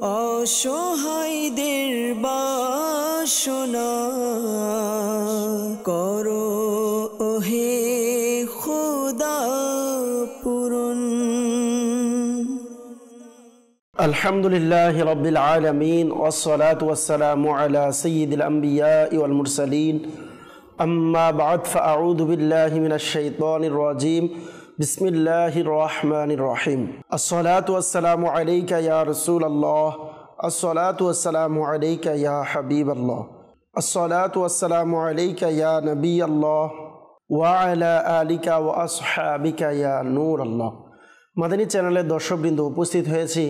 অসহায়দের বাসনা করো ওহে খোদা পূরণ। আলহামদুলিল্লাহি রাব্বিল আলামিন ওয়াসসালাতু ওয়াসসালামু আলা সাইয়্যিদিল আমবিয়াই ওয়াল মুরসালিন আম্মা বা'দ ফাআউযু বিল্লাহি মিনাশ শাইতানির রাজীম বিসমিল্লাহির রহমানির রহিম। আসসালাতু ওয়াসসালামু আলাইকা ইয়া রাসূলুল্লাহ, আসসালাতু ওয়াসসালামু আলাইকা ইয়া হাবিবাল্লাহ, আসসালাতু ওয়াসসালামু আলাইকা ইয়া নবিয়াল্লাহ ওয়া আলা আলিকা ওয়া আসহাবিকা ইয়া নূরাল্লাহ। মাদানী চ্যানেলের দর্শকবৃন্দ, উপস্থিত হয়েছি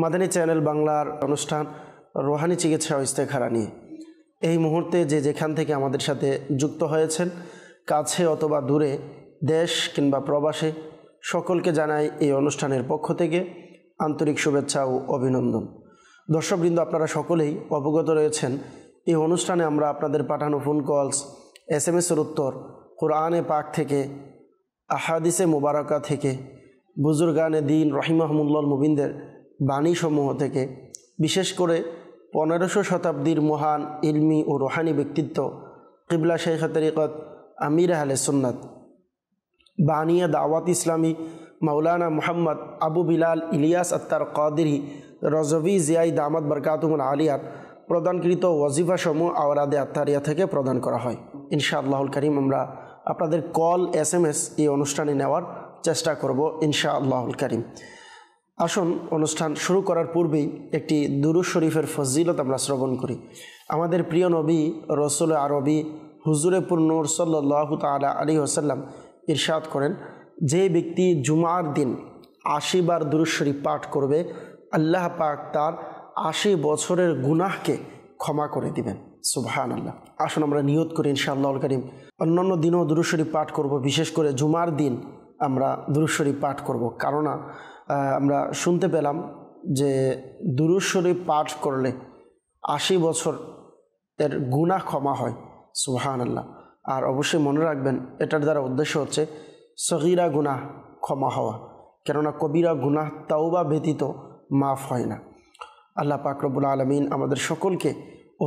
মাদানী চ্যানেল বাংলার অনুষ্ঠান রুহানি চিকিৎসা ও ইস্তেখারা নিয়ে। এই মুহূর্তে যে যেখান থেকে আমাদের সাথে যুক্ত হয়েছেন, কাছে অথবা দূরে, দেশ কিংবা প্রবাসে, সকলকে জানাই এই অনুষ্ঠানের পক্ষ থেকে আন্তরিক শুভেচ্ছা ও অভিনন্দন। দর্শকবৃন্দ, আপনারা সকলেই অবগত রয়েছেন এই অনুষ্ঠানে আমরা আপনাদের পাঠানো ফোন কলস, SMS-এর উত্তর, কোরআনে পাক থেকে, আহাদিসে মুবারাকা থেকে, বুজুর্গানে দিন রহিমাহমুল্লাহ মুবিনদের বাণীসমূহ থেকে, বিশেষ করে 1500 শতাব্দীর মহান ইলমি ও রুহানি ব্যক্তিত্ব কিবলা শাইখ তরিকত আমির আহলে সুন্নাত বানিয়া দাওয়াত ইসলামী মাওলানা মুহাম্মদ আবু বিলাল ইলিয়াস আত্তার কাদেরী রজভী জিয়াই দামাত বরকাতুহুল আলিয়ার প্রদানকৃত ওয়াজিফাসমূহ আওরাদে আত্তারিয়া থেকে প্রদান করা হয়। ইনশাআল্লাহুল কারীম আমরা আপনাদের কল, SMS এই অনুষ্ঠানে নেওয়ার চেষ্টা করব ইনশাআল্লাহুল কারীম। আসুন, অনুষ্ঠান শুরু করার পূর্বেই একটি দুরূদ শরীফের ফজিলত আমরা শ্রবণ করি। আমাদের প্রিয় নবী রসুল আরবি হুজুরে পুরনূর সাল্লাল্লাহু তাআলা আলাইহি ওয়াসাল্লাম ইরশাদ করেন, যে ব্যক্তি জুমার দিন 80 বার দুরূদ শরীফ পাঠ করবে, আল্লাহ পাক তার 80 বছরের গুনাহকে ক্ষমা করে দিবেন। সুবহানাল্লাহ। আসুন আমরা নিয়ত করি ইনশাআল্লাহুল কারীম অন্যান্য দিনও দুরূদ শরীফ পাঠ করব, বিশেষ করে জুমার দিন আমরা দুরূদ শরীফ পাঠ করব। কারণ আমরা শুনতে পেলাম যে দুরূদ শরীফ পাঠ করলে 80 বছর এর গুনাহ ক্ষমা হয়। সুবহানাল্লাহ। আর অবশ্যই মনে রাখবেন, এটার দ্বারা উদ্দেশ্য হচ্ছে সগীরা গুনাহ ক্ষমা হওয়া, কেননা কবিরা গুনাহ তাওবা ব্যতীত মাফ হয় না। আল্লাহ পাক রব্বুল আলামিন আমাদের সকলকে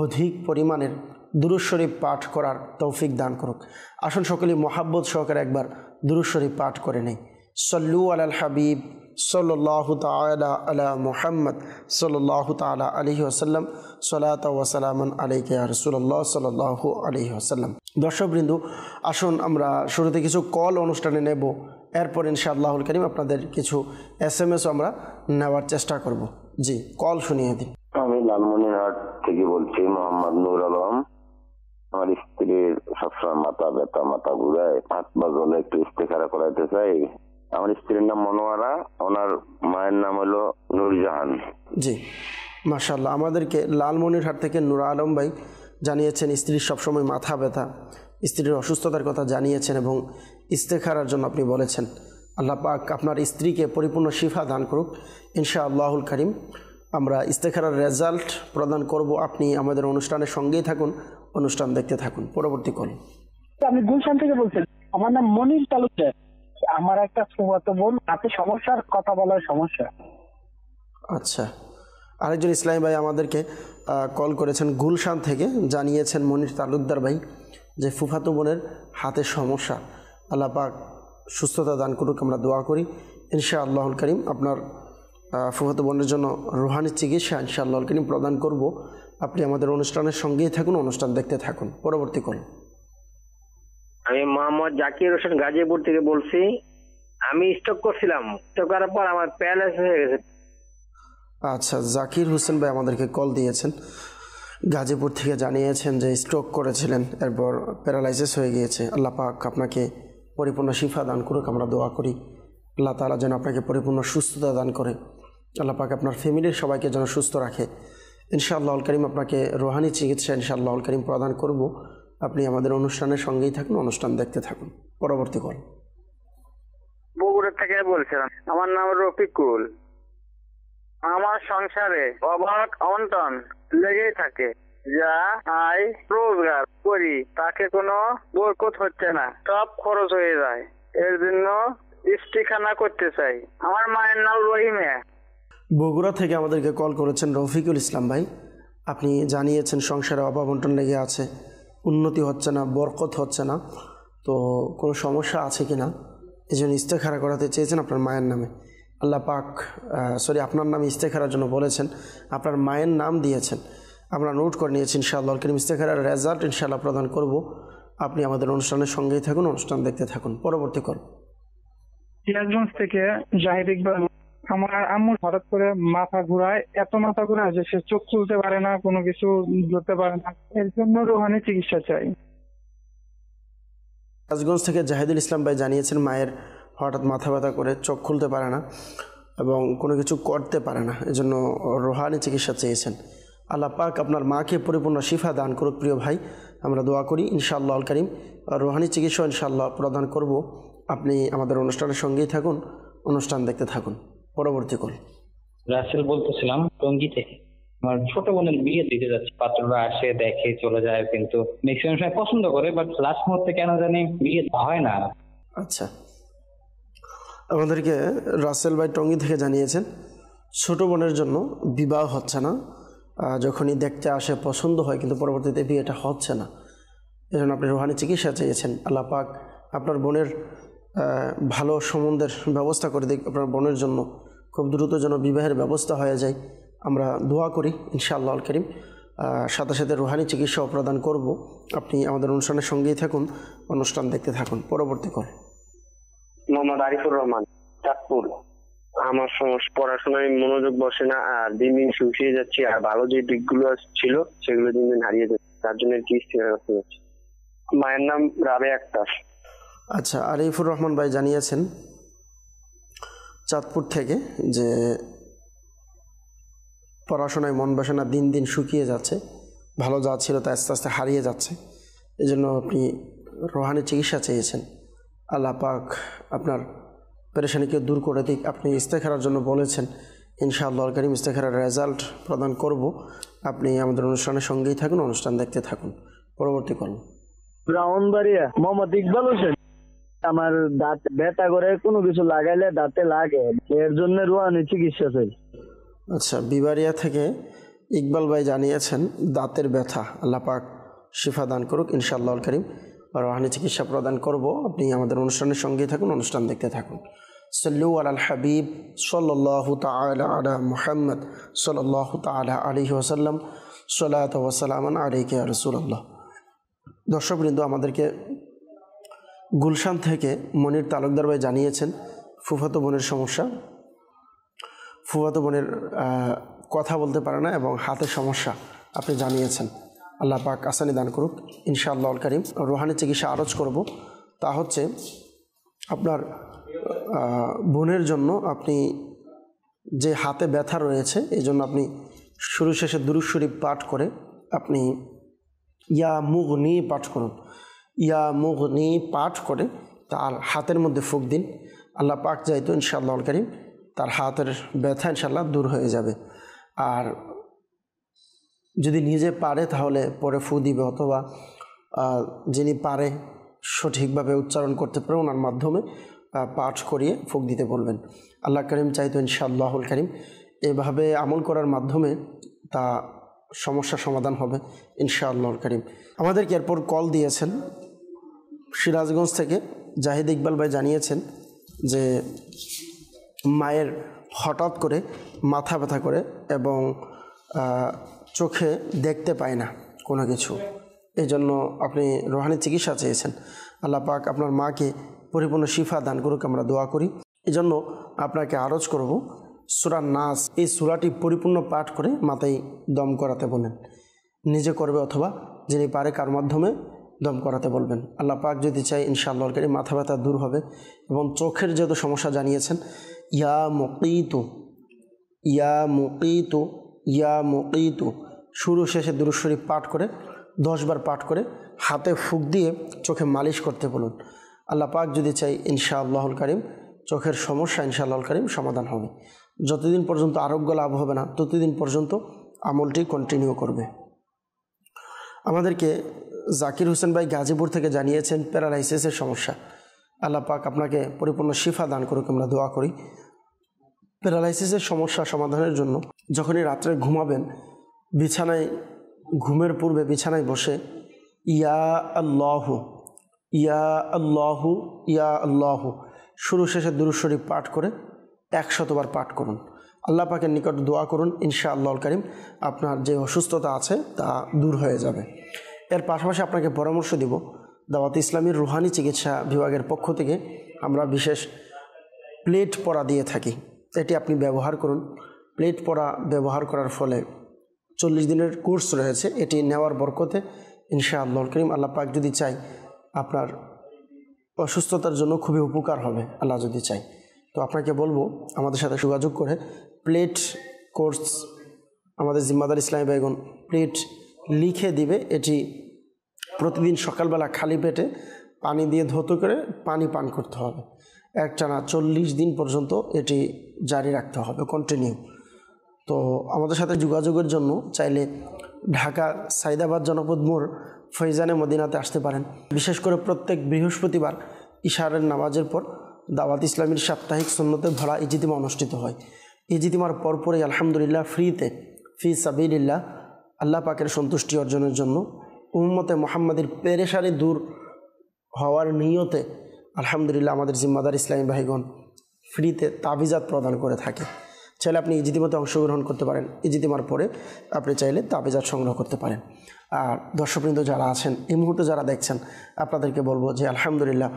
অধিক পরিমাণের দুরূদ শরীফ পাঠ করার তৌফিক দান করুক। আসুন সকলেই মহাব্বত সহকারে একবার দুরূদ শরীফ পাঠ করে নেই। সল্লু আলাল হাবিব সাল্লাল্লাহু তাআলা আলা মুহাম্মদ সাল্লাল্লাহু তাআলা আলাইহি ওয়াসাল্লাম, সালাতা ওয়া সালামান আলাইকা ইয়া রাসূলুল্লাহ সাল্লাল্লাহু আলাইহি ওয়াসাল্লাম। দর্শকবৃন্দ, আসুন আমরা শুরুতে কিছু কল অনুষ্ঠানে নেব, এরপর ইনশাআল্লাহুল কারীম আপনাদের কিছু SMS আমরা নেওয়ার চেষ্টা করব। জি, কল শুনিয়ে দিন। আমি লালমনিরহাট থেকে বলছি, মোহাম্মদ নূর আলম। আমার স্ত্রীর সবসময় মাথা ব্যথা, মাথা ঘুরায়, হাত পা জ্বলে, একটু ইস্তেখারা করাইতে চাই। আমার স্ত্রীর নাম মনোয়ারা, ওনার মায়ের নাম হলো নূরজাহান। জি, মাশাআল্লাহ। আমাদেরকে লালমনিরহাট থেকে নূর আলম ভাই জানিয়েছেন স্ত্রীর সবসময় মাথা ব্যথা, স্ত্রীর অসুস্থতার কথা জানিয়েছেন এবং ইস্তেখারার জন্য আপনি বলেছেন। আল্লাহ পাক আপনার স্ত্রীকে পরিপূর্ণ শিফা দান করুক ইনশাআল্লাহুল কারীম। আমরা ইস্তেখারার রেজাল্ট প্রদান করব। আপনি আমাদের অনুষ্ঠানের সঙ্গেই থাকুন, অনুষ্ঠান দেখতে থাকুন। পরবর্তী কল। আমি গুলশান থেকে বলছি। আমার নাম মনির তালুকদার। আমার একটা ফুফাতো বোন, হাতে সমস্যার, কথা বলার সমস্যা। আচ্ছা, আরেকজন ইসলামী ভাই আমাদেরকে কল করেছেন গুলশান থেকে, জানিয়েছেন মনির তালুকদার ভাই যে ফুফাতো বোনের হাতে সমস্যা। আল্লাহ পাক সুস্থতা দান করুক, আমরা দোয়া করি ইনশাআল্লাহুল কারীম। আপনার ফুফাতো বোনের জন্য রুহানি চিকিৎসা ইনশাআল্লাহুল কারীম প্রদান করব। আপনি আমাদের অনুষ্ঠানের সঙ্গেই থাকুন, অনুষ্ঠান দেখতে থাকুন। পরবর্তী কল। আমি মোহাম্মদ জাকির হোসেন গাজীপুর থেকে বলছি। আমি স্ট্রোক করছিলাম, স্ট্রোক করার পর আমার প্যারালাইসিস হয়ে গেছে। আচ্ছা, জাকির হোসেন ভাই আমাদেরকে কল দিয়েছেন, গাজীপুর থেকে জানিয়েছেন যে স্ট্রোক করেছিলেন, এরপর প্যারালাইসিস হয়ে গিয়েছে। আল্লাহ পাক আপনাকে পরিপূর্ণ শিফা দান করুক, আমরা দোয়া করি আল্লাহ তাআলা যেন আপনাকে পরিপূর্ণ সুস্থতা দান করে। আল্লাহ পাক আপনার ফ্যামিলির সবাইকে যেন সুস্থ রাখে ইনশাআল্লাহুল কারীম। আপনাকে রুহানি চিকিৎসা ইনশাআল্লাহুল কারীম প্রদান করব। আপনি আমাদের অনুষ্ঠানের সঙ্গেই থাকুন, অনুষ্ঠান দেখতে থাকুন। পরবর্তী কল। বগুড়া থেকে বলছিলাম। আমার নাম রফিকুল। আমার সংসারে অভাব অনটন লেগেই থাকে, যা আয় রোজগার করি তাকে কোনো বরকত হচ্ছে না, সব খরচ হয়ে যায়। এর জন্য ইস্তিখানা করতে চাই। আমার মায়ের নাম রহিমা। বগুড়া থেকে আমাদেরকে কল করেছেন রফিকুল ইসলাম ভাই। আপনি জানিয়েছেন সংসারে অভাব অনটন লেগে আছে, উন্নতি হচ্ছে না, বরকত হচ্ছে না, তো কোনো সমস্যা আছে কি না, এই জন্য ইস্তেখারা করাতে চেয়েছেন আপনার মায়ের নামে। আল্লাহ পাক আপনার নামে ইস্তেখারার জন্য বলেছেন, আপনার মায়ের নাম দিয়েছেন, আমরা নোট করে নিয়েছি। ইনশাআল্লাহ কারীম ইস্তেখারার রেজাল্ট ইনশাআল্লাহ প্রদান করব। আপনি আমাদের অনুষ্ঠানের সঙ্গেই থাকুন, অনুষ্ঠান দেখতে থাকুন। পরবর্তী কল। সিরাজগঞ্জ থেকে জাহিদ ইকবাল। আমার আম্মুর হঠাৎ করে মাথা ঘুরায়, এত মাথা ঘুরায় যে সে চোখ খুলতে পারে না, কোনো কিছু ধরতে পারে না। এর জন্য রুহানি চিকিৎসা চাই। রাজগঞ্জ থেকে জাহিদুল ইসলাম ভাই জানিয়েছেন মায়ের হঠাৎ মাথা ব্যথা করে চোখ খুলতে পারে না এবং কোনো কিছু করতে পারে না, এজন্য রুহানি চিকিৎসা চেয়েছেন। আল্লাহ পাক আপনার মাকে পরিপূর্ণ শিফা দান করুক। প্রিয় ভাই, আমরা দোয়া করি ইনশাআল্লাহ আল কারীম রুহানি চিকিৎসা ইনশাআল্লাহ প্রদান করব। আপনি আমাদের অনুষ্ঠানের সঙ্গেই থাকুন, অনুষ্ঠান দেখতে থাকুন। পরবর্তী কল। রাসেল বলতেছিলাম টঙ্গী থেকে। আমার ছোট বোনের বিয়ে দিতে যাচ্ছে, পাত্ররা আসে দেখে চলে যায়, কিন্তু ম্যাক্সিমাম সময় পছন্দ করে, বাট লাস্ট মুহূর্তে কেন জানি বিয়ে হয় না। আচ্ছা, আমাদেরকে রাসেল ভাই টঙ্গী থেকে জানিয়েছেন ছোট বোনের জন্য বিবাহ হচ্ছে না, যখনই দেখতে আসে পছন্দ হয় কিন্তু পরবর্তীতে বিয়েটা হচ্ছে না, এজন্য আপনি রুহানি চিকিৎসা চেয়েছেন। আল্লাহ পাক আপনার বোনের ভালো সম্বন্ধের ব্যবস্থা করে দিক, আপনার বোনের জন্য খুব দ্রুত যেন বিবাহের ব্যবস্থা হয়ে যায়, আমরা দোয়া করি ইনশাআল্লাহ আল কারীম। সাথে সাথে রুহানি চিকিৎসাও প্রদান করব। আপনি আমাদের অনুষ্ঠানের সঙ্গেই থাকুন, অনুষ্ঠান দেখতে থাকুন। পরবর্তী কল। মোহাম্মদ আরিফুর রহমান, চাঁদপুর। আমার সমস্যা, পড়াশোনায় মনোযোগ বসে না, আর দিন দিন শুকিয়ে যাচ্ছি, আর ভালো যে দিকগুলো ছিল সেগুলো দিন দিন হারিয়ে যাচ্ছে, তার জন্য কি করতে যাচ্ছে। মায়ের নাম রাবে আক্তার। আচ্ছা, আরিফুর রহমান ভাই জানিয়েছেন চাঁদপুর থেকে যে পড়াশোনায় মন বসে না, দিন দিন শুকিয়ে যাচ্ছে, ভালো যা ছিল তা আস্তে আস্তে হারিয়ে যাচ্ছে, এই জন্য আপনি রুহানি চিকিৎসা চেয়েছেন। আল্লাহ পাক আপনার পেরেশানিকে দূর করে দিক। আপনি ইস্তেখারার জন্য বলেছেন, ইনশাআল্লাহ আল কারীম ইস্তেখারার রেজাল্ট প্রদান করব। আপনি আমাদের অনুষ্ঠানের সঙ্গেই থাকুন, অনুষ্ঠান দেখতে থাকুন। পরবর্তী কল। ব্রাহ্মণবাড়িয়া, মোহাম্মদ ইকবাল হোসেন। আমার দাঁত ব্যথা করে, কোনো কিছু লাগাইলে দাঁতে লাগে, এর জন্য রুহানি চিকিৎসা চাই। আচ্ছা, বিবারিয়া থেকে ইকবাল ভাই জানিয়েছেন দাঁতের ব্যথা, আল্লাহ পাক শিফা দান করুক ইনশাআল্লাহ আল কারীম, রুহানি চিকিৎসা প্রদান করব। আপনি আমাদের অনুষ্ঠানের সঙ্গেই থাকুন, অনুষ্ঠান দেখতে থাকুন। সাল্লু আলাল হাবিব সাল্লাল্লাহু তাআলা আলা মুহাম্মদ সাল্লাল্লাহু তাআলা আলাইহি ওয়াসাল্লাম, সালাতু ওয়া সালামান আলাইকা ইয়া রাসূলুল্লাহ। দর্শকবৃন্দ, আমাদেরকে গুলশান থেকে মনির তালুকদার ভাই জানিয়েছেন ফুফাতো বোনের সমস্যা। ফুফাতো বোনের কথা বলতে পারে না এবং হাতের সমস্যা আপনি জানিয়েছেন। আল্লাহ পাক আসানি দান করুক ইনশাআল্লাহ আল কারীম। রুহানি চিকিৎসা আরজ করব, তা হচ্ছে আপনার বোনের জন্য আপনি যে হাতে ব্যথা রয়েছে, এই জন্য আপনি শুরু শেষে দুরূদ শরীফ পাঠ করে আপনি ইয়া মুগনি পাঠ করুন। ইয়া মুগনি পাঠ করে তার হাতের মধ্যে ফুঁক দিন। আল্লাহ পাক যাইতো ইনশাআল্লাহ আল কারীম তার হাতের ব্যথা ইনশাআল্লাহ দূর হয়ে যাবে। আর যদি নিজে পারে তাহলে পরে ফু দিবে, অথবা যিনি পারে সঠিকভাবে উচ্চারণ করতে পারে ওনার মাধ্যমে পাঠ করিয়ে ফুঁক দিতে বলবেন। আল্লাহ করিম চাইতো ইনশাআল্লাহুল কারীম এভাবে আমল করার মাধ্যমে তা সমস্যার সমাধান হবে ইনশাআল্লাহুল কারীম। আমাদেরকে এরপর কল দিয়েছেন সিরাজগঞ্জ থেকে জাহিদ ইকবাল ভাই জানিয়েছেন যে মায়ের হঠাৎ করে মাথা ব্যথা করে এবং চোখে দেখতে পায় না কোনো কিছু, এই জন্য আপনি রুহানি চিকিৎসা চেয়েছেন। আল্লাহ পাক আপনার মাকে পরিপূর্ণ শিফা দান করুক, আমরা দোয়া করি। এই জন্য আপনাকে আরজ করব সূরা নাস, এই সূরাটি পরিপূর্ণ পাঠ করে মাথায় দম করাতে বলেন। নিজে করবে অথবা যিনি পারে কার মাধ্যমে দম করাতে বলবেন। আল্লাহ পাক যদি চাই ইনশাআল্লাহ কারীম মাথা ব্যথা দূর হবে। এবং চোখের যেহেতু সমস্যা জানিয়েছেন, ইয়া মুকিতু ইয়া মুকিতু ইয়া মুকিতু শুরু শেষে দুরূদ শরীফ পাঠ করে 10 বার পাঠ করে হাতে ফুঁক দিয়ে চোখে মালিশ করতে বলুন। আল্লাহ পাক যদি চাই ইনশাআল্লাহুল কারীম চোখের সমস্যা ইনশাআল্লাহুল কারীম সমাধান হবে। যতদিন পর্যন্ত আরোগ্য লাভ হবে না ততদিন পর্যন্ত আমলটি কন্টিনিউ করবে। আমাদেরকে জাকির হোসেন ভাই গাজীপুর থেকে জানিয়েছেন প্যারালাইসিসের সমস্যা। আল্লাহ পাক আপনাকে পরিপূর্ণ শিফা দান করুক, আমরা দোয়া করি। প্যারালাইসিসের সমস্যা সমাধানের জন্য যখনই রাত্রে ঘুমাবেন, বিছানায় ঘুমের পূর্বে বিছানায় বসে ইয়া আল্লাহু ইয়া আল্লাহু ইয়া আল্লাহু শুরু শেষে দুরূদ শরীফ পাঠ করে 100 বার পাঠ করুন। আল্লাহ পাকের নিকট দোয়া করুন, ইনশাআল্লাহুল কারীম আপনার যে অসুস্থতা আছে তা দূর হয়ে যাবে। এর পাশাপাশি আপনাকে পরামর্শ দিব, দাওয়াত ইসলামীর রুহানি চিকিৎসা বিভাগের পক্ষ থেকে আমরা বিশেষ প্লেট পরা দিয়ে থাকি। এটি আপনি ব্যবহার করুন। প্লেট পরা ব্যবহার করার ফলে 40 দিনের কোর্স রয়েছে, এটি নেওয়ার বরকতে ইনশাআল্লাহুল কারীম আল্লাহ পাক যদি চাই আপনার অসুস্থতার জন্য খুবই উপকার হবে, আল্লাহ যদি চাই। তো আপনাকে বলবো আমাদের সাথে যোগাযোগ করে প্লেট কোর্স আমাদের জিম্মাদার ইসলামী ভাইগণ প্লেট লিখে দিবে। এটি প্রতিদিন সকালবেলা খালি পেটে পানি দিয়ে ধৌত করে পানি পান করতে হবে। একটানা 40 দিন পর্যন্ত এটি জারি রাখতে হবে, কন্টিনিউ। তো আমাদের সাথে যোগাযোগের জন্য চাইলে ঢাকা সাইদাবাদ জনপদ মোড় ফৈজানে মদিনাতে আসতে পারেন। বিশেষ করে প্রত্যেক বৃহস্পতিবার ইশারের নামাজের পর দাওয়াত ইসলামীর সাপ্তাহিক সুন্নতে ভরা ইজতিমা অনুষ্ঠিত হয়। ইজতিমার পরপরই আলহামদুলিল্লাহ ফ্রিতে ফি সাবিলিল্লাহ আল্লাহ পাকের সন্তুষ্টি অর্জনের জন্য উম্মতে মুহাম্মাদির পেরেশানি দূর হওয়ার নিয়তে আলহামদুলিল্লাহ আমাদের জিম্মাদার ইসলামী ভাইগণ ফ্রিতে তাবিজাত প্রদান করে থাকে। চাইলে আপনি ইজতিমাতে অংশগ্রহণ করতে পারেন, ইজতিমার পরে আপনি চাইলে তাবিজাত সংগ্রহ করতে পারেন। আর দর্শকবৃন্দ যারা আছেন এই মুহূর্তে যারা দেখছেন, আপনাদেরকে বলবো যে আলহামদুলিল্লাহ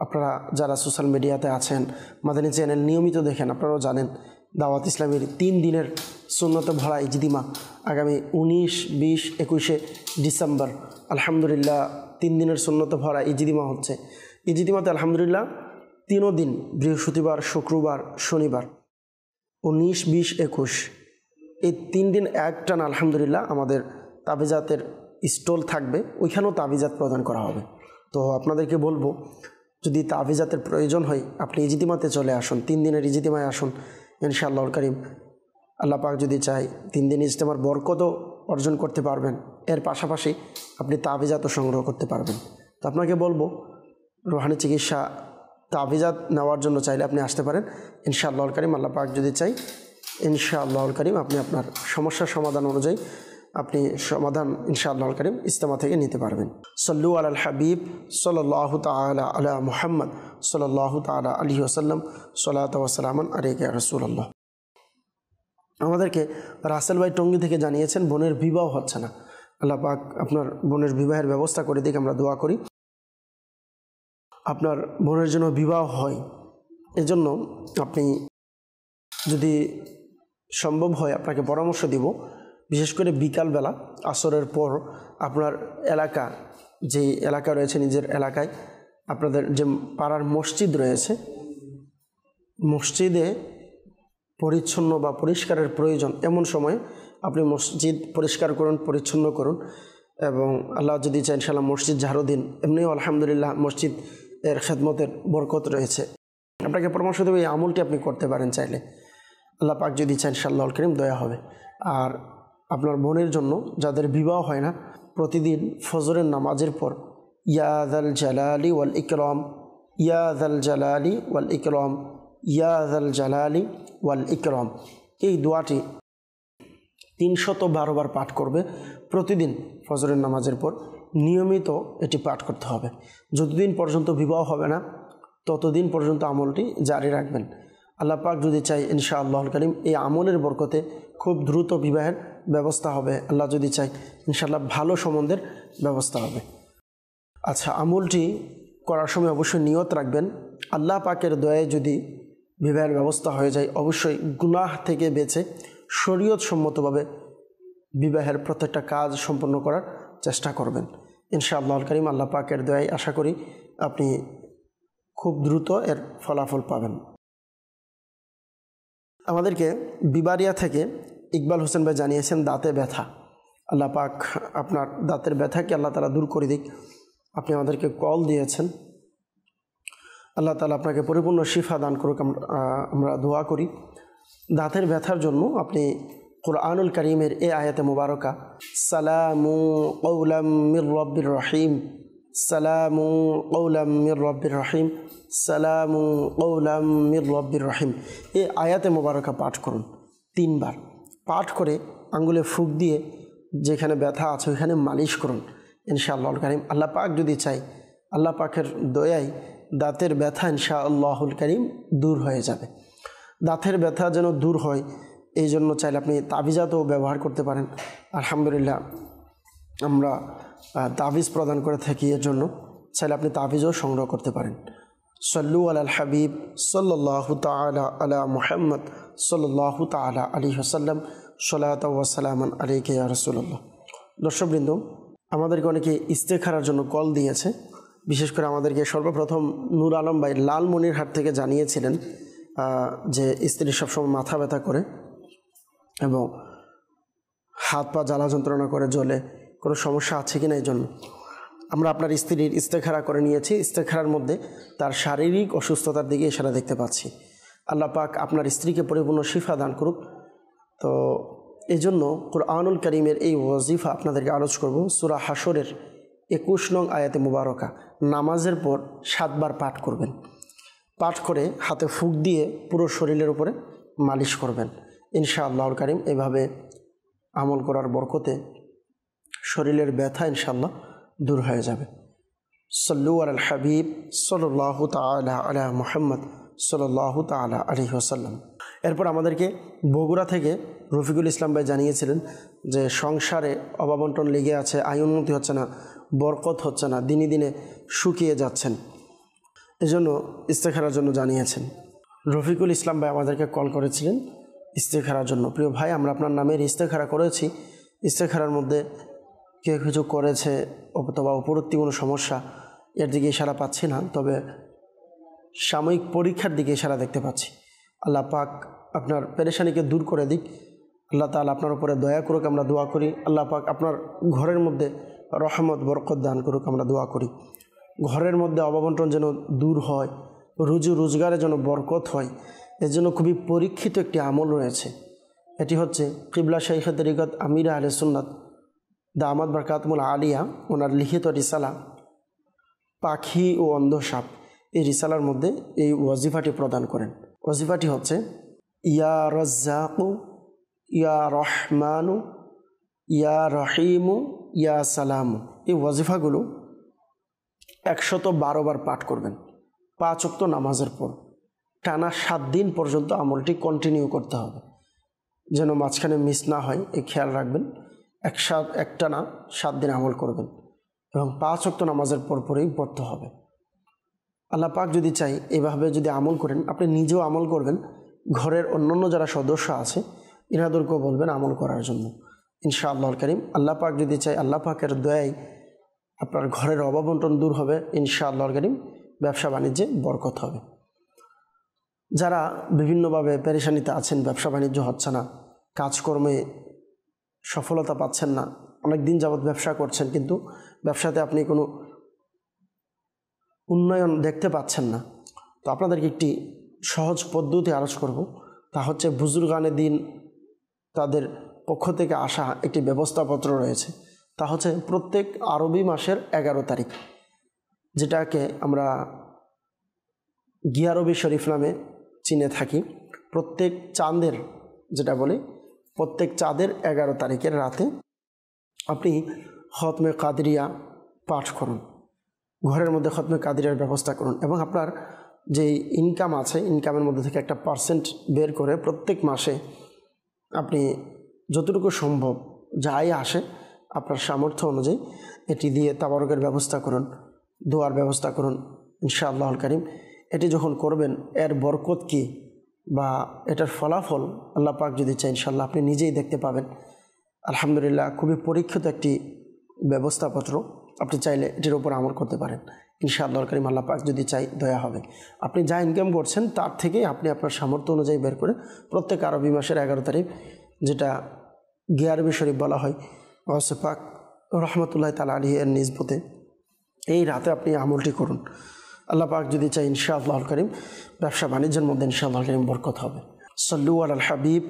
আপনারা যারা সোশ্যাল মিডিয়াতে আছেন, মাদানী চ্যানেল নিয়মিত দেখেন, আপনারাও জানেন দাওয়াত ইসলামীর 3 দিনের সুন্নতে ভরা ইজতিমা আগামী 19, 20, 21 ডিসেম্বর আলহামদুলিল্লাহ 3 দিনের সুন্নতে ভরা ইজতিমা হচ্ছে। ইজতিমাতে আলহামদুলিল্লাহ 3 দিন বৃহস্পতিবার, শুক্রবার, শনিবার 19, 20, 21 এই 3 দিন একটানা আলহামদুলিল্লাহ আমাদের তাবিজাতের স্টল থাকবে, ওইখানেও তাবিজাত প্রদান করা হবে। তো আপনাদেরকে বলবো যদি তাবিজাতের প্রয়োজন হয় আপনি ইজতিমাতে চলে আসুন, 3 দিনের ইজতিমায় আসুন ইনশাআল্লাহুল কারীম। আল্লাহ পাক যদি চায় 3 দিন ইজতিমার বরকতও অর্জন করতে পারবেন, এর পাশাপাশি আপনি তাবিজাতও সংগ্রহ করতে পারবেন। তো আপনাকে বলবো রুহানি চিকিৎসা তাবিজাত নেওয়ার জন্য চাইলে আপনি আসতে পারেন ইনশাআল্লাহুল কারীম। আল্লাহ পাক যদি চাই ইনশাআল্লাহুল কারীম আপনি আপনার সমস্যার সমাধান অনুযায়ী আপনি সমাধান ইনশাআল্লাহুল কারীম ইজতিমা থেকে নিতে পারবেন। সাল্লু আলাল হাবিব সাল্লাল্লাহু তাআলা আলা মুহাম্মদ সাল্লাল্লাহু তাআলা আলাইহি ওয়াসাল্লাম সালাতু ওয়া সালামান আলাইকা ইয়া রাসূলুল্লাহ। আমাদেরকে রাসেল ভাই টঙ্গী থেকে জানিয়েছেন বোনের বিবাহ হচ্ছে না, আল্লাহ পাক আপনার বোনের বিবাহের ব্যবস্থা করে দিক, আমরা দোয়া করি আপনার বোনের জন্য বিবাহ হয়। এজন্য আপনি যদি সম্ভব হয় আপনাকে পরামর্শ দিব, বিশেষ করে বিকালবেলা আসরের পর আপনার এলাকা যে এলাকা রয়েছে নিজের এলাকায় আপনাদের যে পাড়ার মসজিদ রয়েছে, মসজিদে পরিচ্ছন্ন বা পরিষ্কারের প্রয়োজন এমন সময় আপনি মসজিদ পরিষ্কার করুন, পরিচ্ছন্ন করুন। এবং আল্লাহ যদি চান ইনশাআল্লাহ মসজিদ ঝাড়ু দিন। এমনিও আলহামদুলিল্লাহ মসজিদ এর খেদমতের বরকত রয়েছে। আপনাকে পরামর্শ দেবো এই আমলটি আপনি করতে পারেন চাইলে, আল্লাহ পাক যদি চান ইনশাআল্লাহুল কারীম দয়া হবে। আর আপনার বোনের জন্য যাদের বিবাহ হয় না, প্রতিদিন ফজরের নামাজের পর ইয়া যাল জালালি ওয়াল ইকরাম, ইয়া যাল জালালি ওয়াল ইকরাম, ইয়া যাল জালালি ওয়াল ইকরাম এই দোয়াটি 312 বার পাঠ করবে প্রতিদিন ফজরের নামাজের পর। নিয়মিত এটি পাঠ করতে হবে। যতদিন পর্যন্ত বিবাহ হবে না ততদিন পর্যন্ত আমলটি জারি রাখবেন। আল্লাহ পাক যদি চাই ইনশাআল্লাহুল কারীম এই আমলের বরকতে খুব দ্রুত বিবাহের ব্যবস্থা হবে। আল্লাহ যদি চাই ইনশাআল্লাহ ভালো সম্বন্ধের ব্যবস্থা হবে। আচ্ছা, আমলটি করার সময় অবশ্যই নিয়ত রাখবেন আল্লাহ পাকের দয়ায় যদি বিবাহের ব্যবস্থা হয়ে যায় অবশ্যই গুনাহ থেকে বেঁচে শরীয়ত সম্মতভাবে বিবাহের প্রত্যেকটা কাজ সম্পন্ন করার চেষ্টা করবেন ইনশাআল্লাহুল কারীম। আল্লাহ পাকের দয়ায় আশা করি আপনি খুব দ্রুত এর ফলাফল পাবেন। আমাদেরকে বিবারিয়া থেকে ইকবাল হোসেন ভাই জানিয়েছেন দাঁতে ব্যথা। আল্লাহ পাক আপনার দাঁতের ব্যথাকে আল্লাহ তাআলা দূর করে দিক। আপনি আমাদেরকে কল দিয়েছেন, আল্লাহ তাআলা আপনাকে পরিপূর্ণ শিফা দান করুক, আমরা দোয়া করি। দাঁতের ব্যথার জন্য আপনি কুরআনুল কারীমের এই আয়াতে মুবারকা সালামু কওলাম মির রাব্বির রহিম সালামু কওলাম মির রব্বির রহিম, সালামু কওলাম মির রব্বির রহিম। এই আয়াতে মোবারকা পাঠ করুন 3 বার। পাঠ করে আঙ্গুলে ফুঁক দিয়ে যেখানে ব্যথা আছে ওইখানে মালিশ করুন ইনশাআল্লাহুল কারীম। আল্লাহ পাক যদি চাই, আল্লাহ পাকের দয়ায় দাঁতের ব্যথা ইনশাআল্লাহুল কারীম দূর হয়ে যাবে। দাঁতের ব্যথা যেন দূর হয় এই জন্য চাইলে আপনি তাবিজাতও ব্যবহার করতে পারেন। আলহামদুলিল্লাহ আমরা তাবিজ প্রদান করে থাকি, এর জন্য চাইলে আপনি তাবিজও সংগ্রহ করতে পারেন। সল্লু আলাল হাবিব সাল্লাল্লাহু তাআলা আলা মুহাম্মদ সাল্লাল্লাহু তাআলা আলাইহি ওয়াসাল্লাম, সলাত ওয়া সালামান আলাইকা ইয়া রাসূলুল্লাহ। দর্শকবৃন্দ, আমাদেরকে অনেকে ইস্তেখারার জন্য কল দিয়েছে। বিশেষ করে আমাদেরকে সর্বপ্রথম নূর আলম ভাই লালমনিরহাট থেকে জানিয়েছিলেন যে স্ত্রীর সবসময় মাথা ব্যথা করে এবং হাত পা জ্বালা যন্ত্রণা করে, জ্বলে, কোনো সমস্যা আছে কি না। এই জন্য আমরা আপনার স্ত্রীর ইস্তেখারা করে নিয়েছি। ইস্তেখারার মধ্যে তার শারীরিক অসুস্থতার দিকে ইশারা দেখতে পাচ্ছি। আল্লাহ পাক আপনার স্ত্রীকে পরিপূর্ণ শিফা দান করুক। তো এই জন্য কুরআনুল কারীমের এই ওয়াজিফা আপনাদেরকে আলোচ করব। সূরা হাশরের 21 নং আয়াতে মুবারকা নামাজের পর 7 বার পাঠ করবেন। পাঠ করে হাতে ফুঁক দিয়ে পুরো শরীরের উপরে মালিশ করবেন ইনশাআল্লাহুল কারীম। এভাবে আমল করার বরকতে শরীরের ব্যথা ইনশাআল্লাহ দূর হয়ে যাবে। সল্লু আলাল হাবিব সাল্লাল্লাহু তাআলা আলা মুহাম্মদ সাল্লাল্লাহু তাআলা আলাইহি ওয়াসাল্লাম। এরপর আমাদেরকে বগুড়া থেকে রফিকুল ইসলাম ভাই জানিয়েছিলেন যে সংসারে অভাবন্টন লেগে আছে, আয় উন্নতি হচ্ছে না, বরকত হচ্ছে না, দিনে দিনে শুকিয়ে যাচ্ছেন, এজন্য ইস্তেখারার জন্য জানিয়েছেন। রফিকুল ইসলাম ভাই আমাদেরকে কল করেছিলেন ইস্তেখারার জন্য। প্রিয় ভাই, আমরা আপনার নামের ইস্তেখারা করেছি। ইস্তেখারার মধ্যে কেউ কিছু করেছে অথবা উপরোক্ত কোনো সমস্যা, এর দিকে ইশারা পাচ্ছি না, তবে সাময়িক পরীক্ষার দিকে ইশারা দেখতে পাচ্ছি। আল্লাহ পাক আপনার পেরেশানিকে দূর করে দিক। আল্লাহ তাআলা আপনার উপরে দয়া করুক, আমরা দোয়া করি। আল্লাহ পাক আপনার ঘরের মধ্যে রহমত বরকত দান করুক, আমরা দোয়া করি। ঘরের মধ্যে অভাবন্টন যেন দূর হয়, রুজি রোজগারে যেন বরকত হয়, এর জন্য খুবই পরীক্ষিত একটি আমল রয়েছে। এটি হচ্ছে কিবলা শাইখে তরিকত আমির আহলে সুন্নাত দামাত বারকাতুল আলিয়া ওনার লিখিত রিসালা পাখি ও অন্ধ সাপ, এই রিসালার মধ্যে এই ওয়াজিফাটি প্রদান করেন। ওয়াজিফাটি হচ্ছে ইয়া রাজ্জাকু ইয়া রহমানু ইয়া রহিমু ইয়া সালামু। এই ওয়াজিফাগুলো 112 বার পাঠ করবেন 5 ওয়াক্ত নামাজের পর। টানা 7 দিন পর্যন্ত আমলটি কন্টিনিউ করতে হবে, যেন মাঝখানে মিস না হয়, এই খেয়াল রাখবেন। একটানা 7 দিন আমল করবেন এবং 5 ওয়াক্ত নামাজের পরেই পড়তে হবে। আল্লাহ পাক যদি চাই এভাবে যদি আমল করেন, আপনি নিজেও আমল করবেন, ঘরের অন্যান্য যারা সদস্য আছে ইনাদেরকেও বলবেন আমল করার জন্য ইনশাআল্লাহুল কারীম। আল্লাহ পাক যদি চাই, আল্লাহ পাকের দয়ায় আপনার ঘরের অভাবন্টন দূর হবে ইনশাআল্লাহুল কারীম। ব্যবসা বাণিজ্যে বরকত হবে। যারা বিভিন্নভাবে পেরেশানিতে আছেন, ব্যবসা বাণিজ্য হচ্ছে না, কাজকর্মে সফলতা পাচ্ছেন না, অনেক দিন যাবৎ ব্যবসা করছেন কিন্তু ব্যবসাতে আপনি কোনো উন্নয়ন দেখতে পাচ্ছেন না, তো আপনাদেরকে একটি সহজ পদ্ধতি আলোচনা করব। তা হচ্ছে বুজুর্গানে দিন তাদের পক্ষ থেকে আসা একটি ব্যবস্থাপত্র রয়েছে। তা হচ্ছে প্রত্যেক আরবি মাসের 11 তারিখ, যেটাকে আমরা গিয়ারবি শরীফ নামে চিনে থাকি, প্রত্যেক চাঁদের যেটা বলি, প্রত্যেক চাঁদের 11 তারিখের রাতে আপনি খতমে কাদরিয়া পাঠ করুন, ঘরের মধ্যে খতমে কাদরিয়ার ব্যবস্থা করুন এবং আপনার যে ইনকাম আছে ইনকামের মধ্যে থেকে একটা পার্সেন্ট বের করে প্রত্যেক মাসে আপনি যতটুকু সম্ভব যাই আসে আপনার সামর্থ্য অনুযায়ী এটি দিয়ে তাবারকের ব্যবস্থা করুন, দোয়ার ব্যবস্থা করুন ইনশাআল্লাহুল কারীম। এটি যখন করবেন এর বরকত কি বা এটার ফলাফল আল্লাহ পাক যদি চাই ইনশাআল্লাহ আপনি নিজেই দেখতে পাবেন। আলহামদুলিল্লাহ, খুবই পরীক্ষিত একটি ব্যবস্থাপত্র। আপনি চাইলে এটির উপর আমল করতে পারেন ইনশাআল্লাহুল কারীম। আল্লাহ পাক যদি চাই দয়া হবে। আপনি যা ইনকাম করছেন তার থেকে আপনি আপনার সামর্থ্য অনুযায়ী বের করে প্রত্যেক আরবি মাসের 11 তারিখ, যেটা গিয়ারবি শরীফ বলা হয়, গাউসে পাক রহমতুল্লাহ তাআলা আলাইহি এর নিসবতে এই রাতে আপনি আমলটি করুন। আল্লাহ পাক যদি চাই ইনশাআল্লাহুল কারীম ব্যবসা বাণিজ্যের মধ্যে ইনশাআল্লাহুল কারীম বরকত হবে। সাল্লু আলাল হাবিব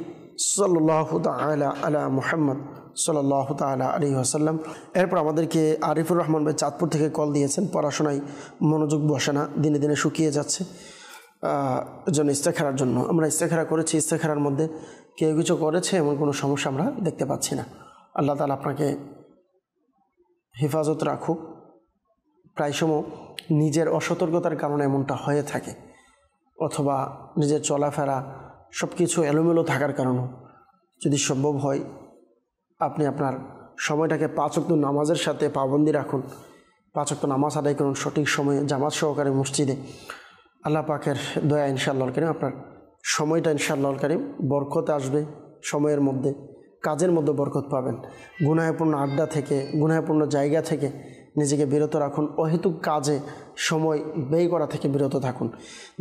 সাল্লাল্লাহু তাআলা আলা মুহাম্মদ সাল্লাল্লাহু তাআলা আলাইহি ওয়াসাল্লাম। এরপর আমাদেরকে আরিফুর রহমান ভাই চাঁদপুর থেকে কল দিয়েছেন। পড়াশোনায় মনোযোগ বসে না, দিনে দিনে শুকিয়ে যাচ্ছে, জন্য ইস্তেখারার জন্য আমরা ইস্তেখারা করেছি। ইস্তেখারার মধ্যে কেউ কিছু করেছে এমন কোনো সমস্যা আমরা দেখতে পাচ্ছি না। আল্লাহ তাআলা আপনাকে হেফাজত রাখুক। প্রায় সময় নিজের অসতর্কতার কারণে এমনটা হয়ে থাকে, অথবা নিজের চলাফেরা সব কিছু এলোমেলো থাকার কারণে যদি সম্ভব হয় আপনি আপনার সময়টাকে 5 ওয়াক্ত নামাজের সাথে পাবন্দি রাখুন। 5 ওয়াক্ত নামাজ আদায় করুন সঠিক সময়ে জামাত সহকারে মসজিদে। আল্লাহ পাকের দয়া ইনশাআল্লাহুল কারীম আপনার সময়টা ইনশাআল্লাহুল কারীম বরকত আসবে। সময়ের মধ্যে কাজের মধ্যে বরকত পাবেন। গুনাহপূর্ণ আড্ডা থেকে, গুনাহপূর্ণ জায়গা থেকে নিজেকে বিরত রাখুন। অহেতুক কাজে সময় ব্যয় করা থেকে বিরত থাকুন।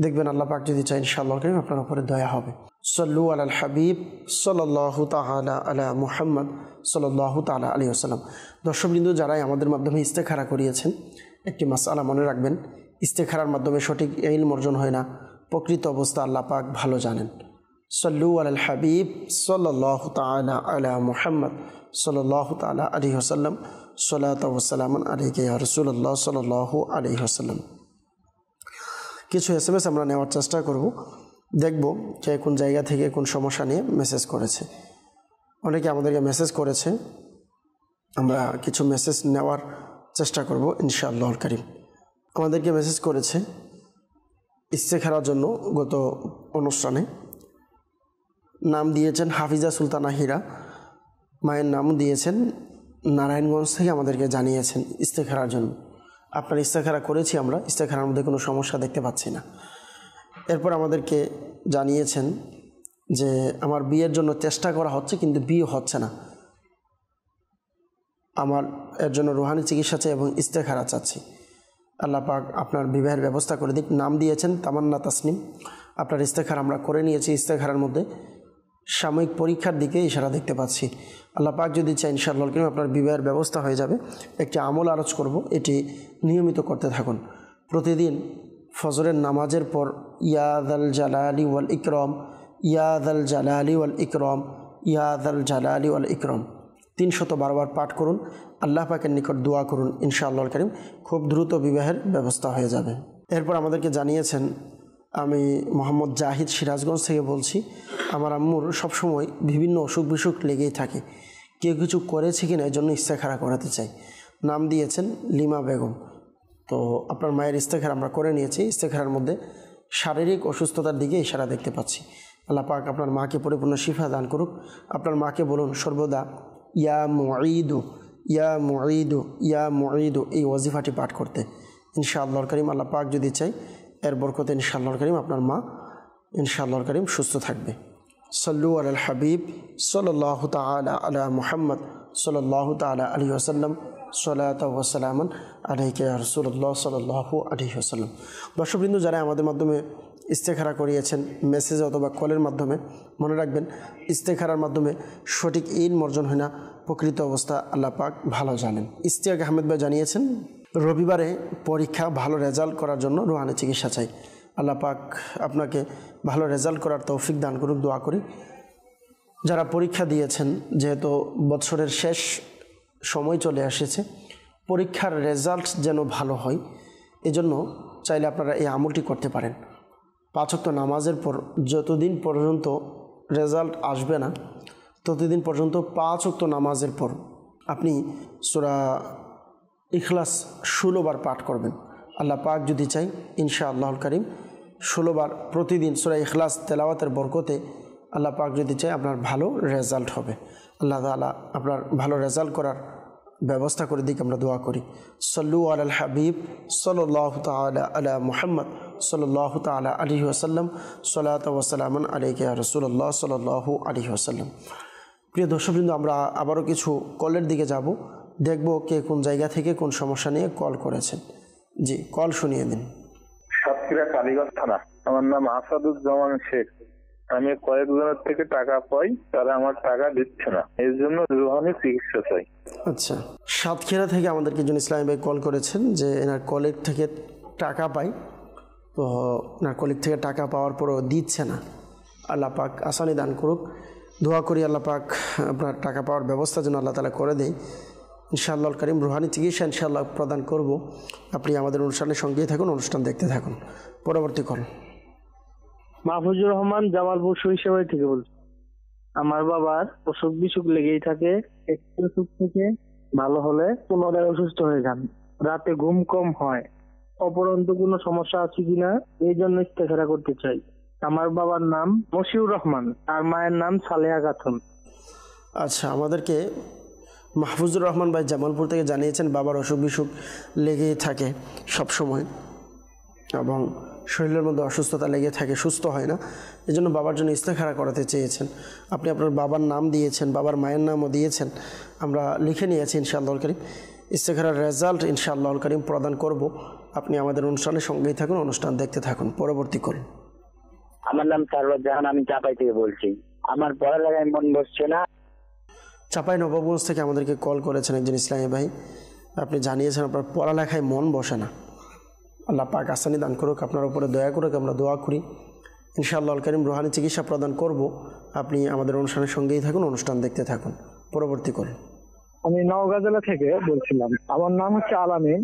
দেখবেন আল্লাহ পাক যদি চায় ইনশাআল্লাহুল কারীম আপনার উপরে দয়া হবে। সাল্লু আলাল হাবিব সাল্লাল্লাহু তাআলা আলা মুহাম্মদ সাল্লাল্লাহু তাআলা আলাইহি ওয়াসাল্লাম। দর্শকবৃন্দ, যারাই আমাদের মাধ্যমে ইস্তেখারা করিয়েছেন, একটি মাসআলা মনে রাখবেন, ইস্তেখারার মাধ্যমে সঠিক ইলম অর্জন হয় না। প্রকৃত অবস্থা আল্লাহ পাক ভালো জানেন। সাল্লু আলাল হাবিব সাল্লাল্লাহু তাআলা আলা মুহাম্মদ সাল্লাল্লাহু তাআলা আলাইহি ওয়াসাল্লাম। সালাতু ওয়া সালামুন আলাইকা ইয়া রাসূলুল্লাহ সাল্লাল্লাহু আলাইহি ওয়াসাল্লাম। কিছু এসএমএস আমরা নেওয়ার চেষ্টা করব, দেখব কে কোন জায়গা থেকে কোন সমস্যা নিয়ে মেসেজ করেছে। অনেকে আমাদেরকে মেসেজ করেছে, আমরা কিছু মেসেজ নেওয়ার চেষ্টা করব ইনশাআল্লাহুল কারীম। আমাদেরকে মেসেজ করেছে ইস্তেখারার জন্য গত অনুষ্ঠানে, নাম দিয়েছেন হাফিজা সুলতানা হীরা, মায়ের নাম দিয়েছেন নারায়ণগঞ্জ থেকে আমাদেরকে জানিয়েছেন ইস্তেখারার জন্য। আপনার ইস্তেখারা করেছি আমরা, ইস্তেখারার মধ্যে কোনো সমস্যা দেখতে পাচ্ছি না। এরপর আমাদেরকে জানিয়েছেন যে আমার বিয়ের জন্য চেষ্টা করা হচ্ছে কিন্তু বিয়ে হচ্ছে না, আমার এর জন্য রুহানি চিকিৎসা চাই এবং ইস্তেখারা চাচ্ছি। আল্লাহ পাক আপনার বিবাহের ব্যবস্থা করে দিক। নাম দিয়েছেন তামান্না তাসনিম। আপনার ইস্তেখারা আমরা করে নিয়েছি। ইস্তেখারার মধ্যে সাময়িক পরীক্ষার দিকে ইশারা দেখতে পাচ্ছি। আল্লাহ পাক যদি চাই ইনশাআল্লাহুল কারীম আপনার বিবাহের ব্যবস্থা হয়ে যাবে। একটি আমল আরজ করব, এটি নিয়মিত করতে থাকুন। প্রতিদিন ফজরের নামাজের পর ইয়া যাল জালালি ওয়াল ইকরাম, ইয়া যাল জালালি ওয়াল ইকরাম, ইয়া যাল জালালি ওয়াল ইকরাম 312 বার পাঠ করুন। আল্লাহ পাকের নিকট দোয়া করুন, ইনশাআল্লাহুল কারীম খুব দ্রুত বিবাহের ব্যবস্থা হয়ে যাবে। এরপর আমাদেরকে জানিয়েছেন, আমি মোহাম্মদ জাহিদ সিরাজগঞ্জ থেকে বলছি, আমার আম্মুর সবসময় বিভিন্ন অসুখ বিসুখ লেগেই থাকে, কেউ কিছু করেছে কিনা এই জন্য ইস্তেখারা করাতে চাই। নাম দিয়েছেন লিমা বেগম। তো আপনার মায়ের ইস্তেখারা আমরা করে নিয়েছি। ইস্তেখারার মধ্যে শারীরিক অসুস্থতার দিকে ইশারা দেখতে পাচ্ছি। আল্লাহ পাক আপনার মাকে পরিপূর্ণ শিফা দান করুক। আপনার মাকে বলুন সর্বদা ইয়া মুঈদু, ইয়া মুঈদু, ইয়া মুঈদু এই ওয়াজিফাটি পাঠ করতে। ইনশাআল্লাহুল কারীম আল্লাহ পাক যদি চাই এর বরকতে ইনশাআল্লাহুল কারীম আপনার মা ইনশাআল্লাহুল কারীম সুস্থ থাকবে। সাল্লু আলাল হাবিব সাল্লাল্লাহু তাআলা আলা মুহাম্মদ সাল্লাল্লাহু তাআলা আলাইহি ওয়াসাল্লাম। সালাতু ওয়া সালামুন আলাইকা ইয়া রাসূলুল্লাহ সাল্লাল্লাহু আলাইহি ওয়াসাল্লাম। দর্শকবৃন্দ, যারা আমাদের মাধ্যমে ইস্তেখারা করিয়েছেন মেসেজ অথবা কলের মাধ্যমে, মনে রাখবেন ইস্তেখারার মাধ্যমে সঠিক ইলম অর্জন হয় না। প্রকৃত অবস্থা আল্লাহ পাক ভালো জানেন। ইস্তিয়াক আহমেদ ভাই জানিয়েছেন রবিবারে পরীক্ষা ভালো রেজাল্ট করার জন্য রুহানি চিকিৎসা চাই। আল্লাহ পাক আপনাকে ভালো রেজাল্ট করার তৌফিক দান করুক, দোয়া করি। যারা পরীক্ষা দিয়েছেন, যেহেতু বছরের শেষ সময় চলে এসেছে, পরীক্ষার রেজাল্ট যেন ভালো হয় এজন্য চাইলে আপনারা এই আমলটি করতে পারেন। 5 ওয়াক্ত নামাজের পর যতদিন পর্যন্ত রেজাল্ট আসবে না ততদিন পর্যন্ত 5 ওয়াক্ত নামাজের পর আপনি সূরা ইখলাস 16 বার পাঠ করবেন। আল্লাহ পাক যদি চাই ইনশাআল্লাহুল কারীম 16 বার প্রতিদিন সূরা ইখলাস তেলাওয়াতের বরকতে আল্লাহ পাক যদি চাই আপনার ভালো রেজাল্ট হবে। আল্লাহ তাআলা আপনার ভালো রেজাল্ট করার ব্যবস্থা করে দিক, আমরা দোয়া করি। সাল্লু আলাল হাবিব সাল্লাল্লাহু তাআলা আলা মুহাম্মদ সাল্লাল্লাহু তাআলা আলাইহি ওয়াসাল্লাম। সালাতু ওয়া সালামুন আলাইকা ইয়া রাসূলুল্লাহ সাল্লাল্লাহু আলাইহি ওয়াসাল্লাম। প্রিয় দর্শকবৃন্দ, আমরা আবারও কিছু কলের দিকে যাব, দেখব কে কোন জায়গা থেকে কোন সমস্যা নিয়ে কল করেছেন। জি, কল শুনিয়ে দিন। সাতক্ষীরা কালীগঞ্জ থানা। আমার নাম আসাদুজ্জামান শেখ। আমি কয়েকজনের থেকে টাকা পাই, তারা আমার টাকা দিচ্ছে না, এর জন্য রুহানি চিকিৎসা চাই। আচ্ছা, সাতক্ষীরা থেকে আমাদেরকে একজন ইসলামী ভাই কল করেছেন যে এনার কলিগ থেকে টাকা পাই, তো এনার কলিগ থেকে টাকা পাওয়ার পরও দিচ্ছে না। আল্লাহ পাক আসানি দান করুক। দোয়া করি আল্লাহ পাক আপনার টাকা পাওয়ার ব্যবস্থা যেন আল্লাহ তাআলা করে দেয়। ইনশাআল্লাহ কারীম রুহানি চিকিৎসা ইনশাআল্লাহ প্রদান করব। আপনি আমাদের অনুষ্ঠানের সঙ্গেই থাকুন, অনুষ্ঠান দেখতে থাকুন। পরবর্তী কল। মাহফুজুর রহমান জামালপুর সরিষাবাড়ি থেকে বলছি। আমার বাবার অসুখ বিসুখ লেগেই থাকে, একটু অসুখ থেকে ভালো হলে পুনরায় অসুস্থ হয়ে যান, রাতে ঘুম কম হয়। অপরন্ত কোনো সমস্যা আছে কিনা এই জন্য ইস্তেখারা করতে চাই। আমার বাবার নাম মশিউর রহমান আর মায়ের নাম সালেহা খাতুন। আচ্ছা, আমাদেরকে মাহফুজুর রহমান ভাই জামালপুর থেকে জানিয়েছেন বাবার অসুখ বিসুখ লেগেই থাকে সব সময় এবং শরীরের মধ্যে অসুস্থতা লেগে থাকে, সুস্থ হয় না। এই জন্য বাবার জন্য ইস্তেখারা করাতে চেয়েছেন। আপনি আপনার বাবার নাম দিয়েছেন, বাবার মায়ের নামও দিয়েছেন, আমরা লিখে নিয়েছি ইনশাআল্লাহ কারীম। ইস্তেখারার রেজাল্ট ইনশাআল্লাহ কারীম প্রদান করব। আপনি আমাদের অনুষ্ঠানের সঙ্গেই থাকুন, অনুষ্ঠান দেখতে থাকুন। পরবর্তী করুন। আমার নাম সারওয়ার জাহান, আমি চাপাই থেকে বলছি। আমার পড়ালেখায় মন বসছে না। চাপাই নবাবগঞ্জ থেকে আমাদেরকে কল করেছেন একজন ইসলামী ভাই। আপনি জানিয়েছেন আপনার পড়ালেখায় মন বসে না। আল্লাহ পাক আসানি দান করুক, আপনার উপরে দয়া করুক, আমরা দোয়া করি। ইনশাআল্লাহ কারীম রুহানি চিকিৎসা প্রদান করব। আপনি আমাদের অনুষ্ঠানের সঙ্গেই থাকুন, অনুষ্ঠান দেখতে থাকুন। পরবর্তী করুন। আমি নওগাঁ জেলা থেকে বলছিলাম। আমার নাম হচ্ছে আলামিন।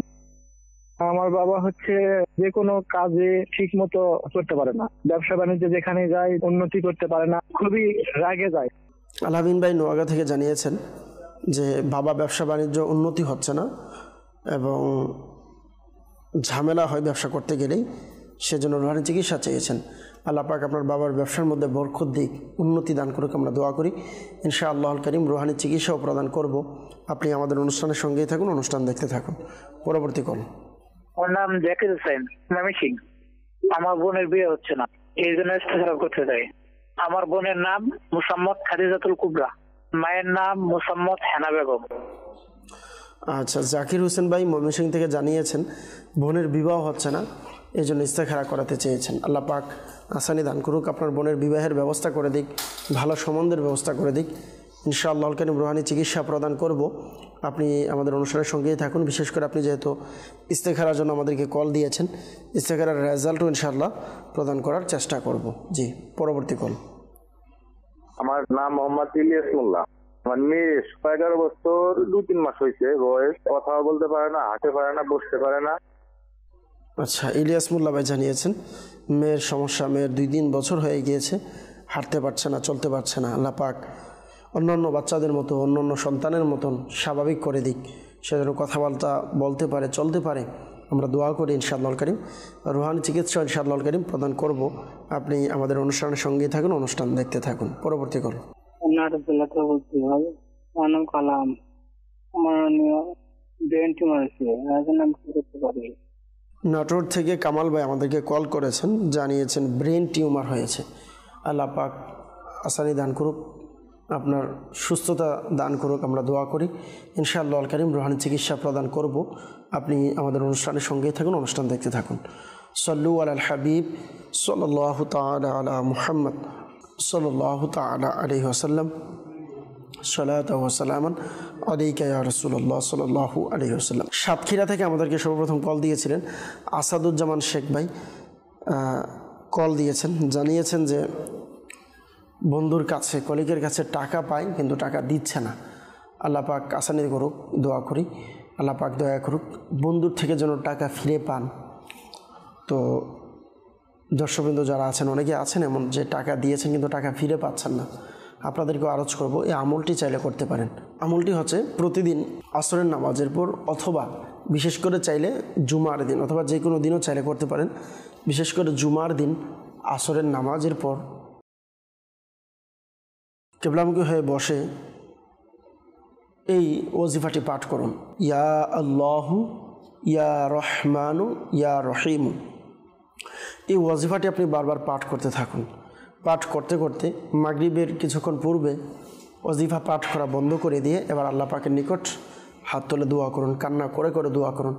আমার বাবা হচ্ছে যে কোনো কাজে ঠিক মতো করতে পারে না, ব্যবসা বাণিজ্য যেখানে যায় উন্নতি করতে পারে না, খুবই রাগে যায়। আলামিন ভাই নোয়াগা থেকে জানিয়েছেন যে বাবা ব্যবসা বাণিজ্য উন্নতি হচ্ছে না এবং ঝামেলা হয় ব্যবসা করতে গেলেই, সেজন্য রুহানি চিকিৎসা চেয়েছেন। আল্লাহ পাক আপনার বাবার ব্যবসার মধ্যে বরকত দিক, উন্নতি দান করুক, আমরা দোয়া করি। ইনশাআল্লাহ কারীম রুহানি চিকিৎসাও প্রদান করব। আপনি আমাদের অনুষ্ঠানের সঙ্গেই থাকুন, অনুষ্ঠান দেখতে থাকুন। পরবর্তী কল। আমার নাম জাকির হোসেন, আমি সিং। আমার বোনের বিয়ে হচ্ছে না, এই জন্য ইস্তেখারা করতে চাই। আমার বোনের নাম মুসাম্মদ খাদিজাতুল কুবরা, মায়ের নাম মুসাম্মদ হেনা বেগম। আচ্ছা, জাকির হোসেন ভাই ময়মনসিংহ থেকে জানিয়েছেন বোনের বিবাহ হচ্ছে না, এই জন্য ইস্তেখারা করাতে চেয়েছেন। আল্লাহ পাক আসানি দান করুক, আপনার বোনের বিবাহের ব্যবস্থা করে দিক, ভালো সম্বন্ধের ব্যবস্থা করে দিক। ইনশাআল্লাহ কারীম রুহানি চিকিৎসা প্রদান করব। আপনি আমাদের অনুষ্ঠানের সঙ্গেই থাকুন। বিশেষ করে আপনি যেহেতু ইস্তেখারার জন্য আমাদেরকে কল দিয়েছেন, ইস্তেখারার রেজাল্টও ইনশাআল্লাহ প্রদান করার চেষ্টা করব। জি, পরবর্তী কল। আমার নাম মোহাম্মদ ইলিয়াস মোল্লা। আমার মেয়ে 11 বছর 2-3 মাস হয়েছে বয়স, কথা বলতে পারে না, হাঁটতে পারে না, বসতে পারে না। আচ্ছা, ইলিয়াস মোল্লা ভাই জানিয়েছেন মেয়ের সমস্যা, মেয়ের 2-3 বছর হয়ে গিয়েছে, হাঁটতে পারছে না, চলতে পারছে না। আল্লাহ পাক অন্যান্য বাচ্চাদের মতো, অন্যান্য সন্তানের মতন স্বাভাবিক করে দিক, সে যেন কথাবার্তা বলতে পারে, চলতে পারে। আমরা দোয়া করি ইনশাআল্লাহ কারীম রুহানি চিকিৎসা ইনশাআল্লাহ কারীম প্রদান করব। আপনি আমাদের অনুষ্ঠানের সঙ্গেই থাকুন, অনুষ্ঠান দেখতে থাকুন। পরবর্তী কল। আমার নাম কালাম। আমার ব্রেন টিউমার আছে, আমি কি করতে পারি? নাটোর থেকে কামাল ভাই আমাদেরকে কল করেছেন, জানিয়েছেন ব্রেন টিউমার হয়েছে। আল্লাহ পাক আসানি দান করুক, আপনার সুস্থতা দান করুক, আমরা দোয়া করি। ইনশাআল্লাহ কারীম রুহানি চিকিৎসা প্রদান করব। আপনি আমাদের অনুষ্ঠানের সঙ্গেই থাকুন, অনুষ্ঠান দেখতে থাকুন। সল্লু আলাল হাবিব সাল্লাল্লাহু তাআলা আলা মুহাম্মদ সাল্লাল্লাহু তাআলা আলাইহি ওয়াসাল্লাম, সালাতু ওয়া সালামান আলাইকা ইয়া রাসূলুল্লাহ সাল্লাল্লাহু আলাইহি ওয়াসাল্লাম। সাতক্ষীরা থেকে আমাদেরকে সর্বপ্রথম কল দিয়েছিলেন আসাদুজ্জামান শেখ ভাই। কল দিয়েছেন, জানিয়েছেন যে বন্ধুর কাছে, কলিগের কাছে টাকা পায় কিন্তু টাকা দিচ্ছে না। আল্লাহ পাক আসানি করুক, দোয়া করি আল্লাহ পাক দয়া করুক, বন্ধুর থেকে যেন টাকা ফিরে পান। তো দর্শকবৃন্দ যারা আছেন, অনেকে আছেন এমন যে টাকা দিয়েছেন কিন্তু টাকা ফিরে পাচ্ছেন না। আপনাদেরকেও আরজ করব, এই আমলটি চাইলে করতে পারেন। আমলটি হচ্ছে প্রতিদিন আসরের নামাজের পর, অথবা বিশেষ করে চাইলে জুমার দিন, অথবা যে কোনো দিনও চাইলে করতে পারেন। বিশেষ করে জুমার দিন আসরের নামাজের পর কিবলামুখী হয়ে বসে এই ওজিফাটি পাঠ করুন, ইয়া আল্লাহু ইয়া রহমানু ইয়া রহিমু। এই ওয়াজিফাটি আপনি বারবার পাঠ করতে থাকুন। পাঠ করতে করতে মাগরিবের কিছুক্ষণ পূর্বে ওয়াজিফা পাঠ করা বন্ধ করে দিয়ে এবার আল্লাহ পাকের নিকট হাত তুলে দোয়া করুন, কান্না করে করে দোয়া করুন।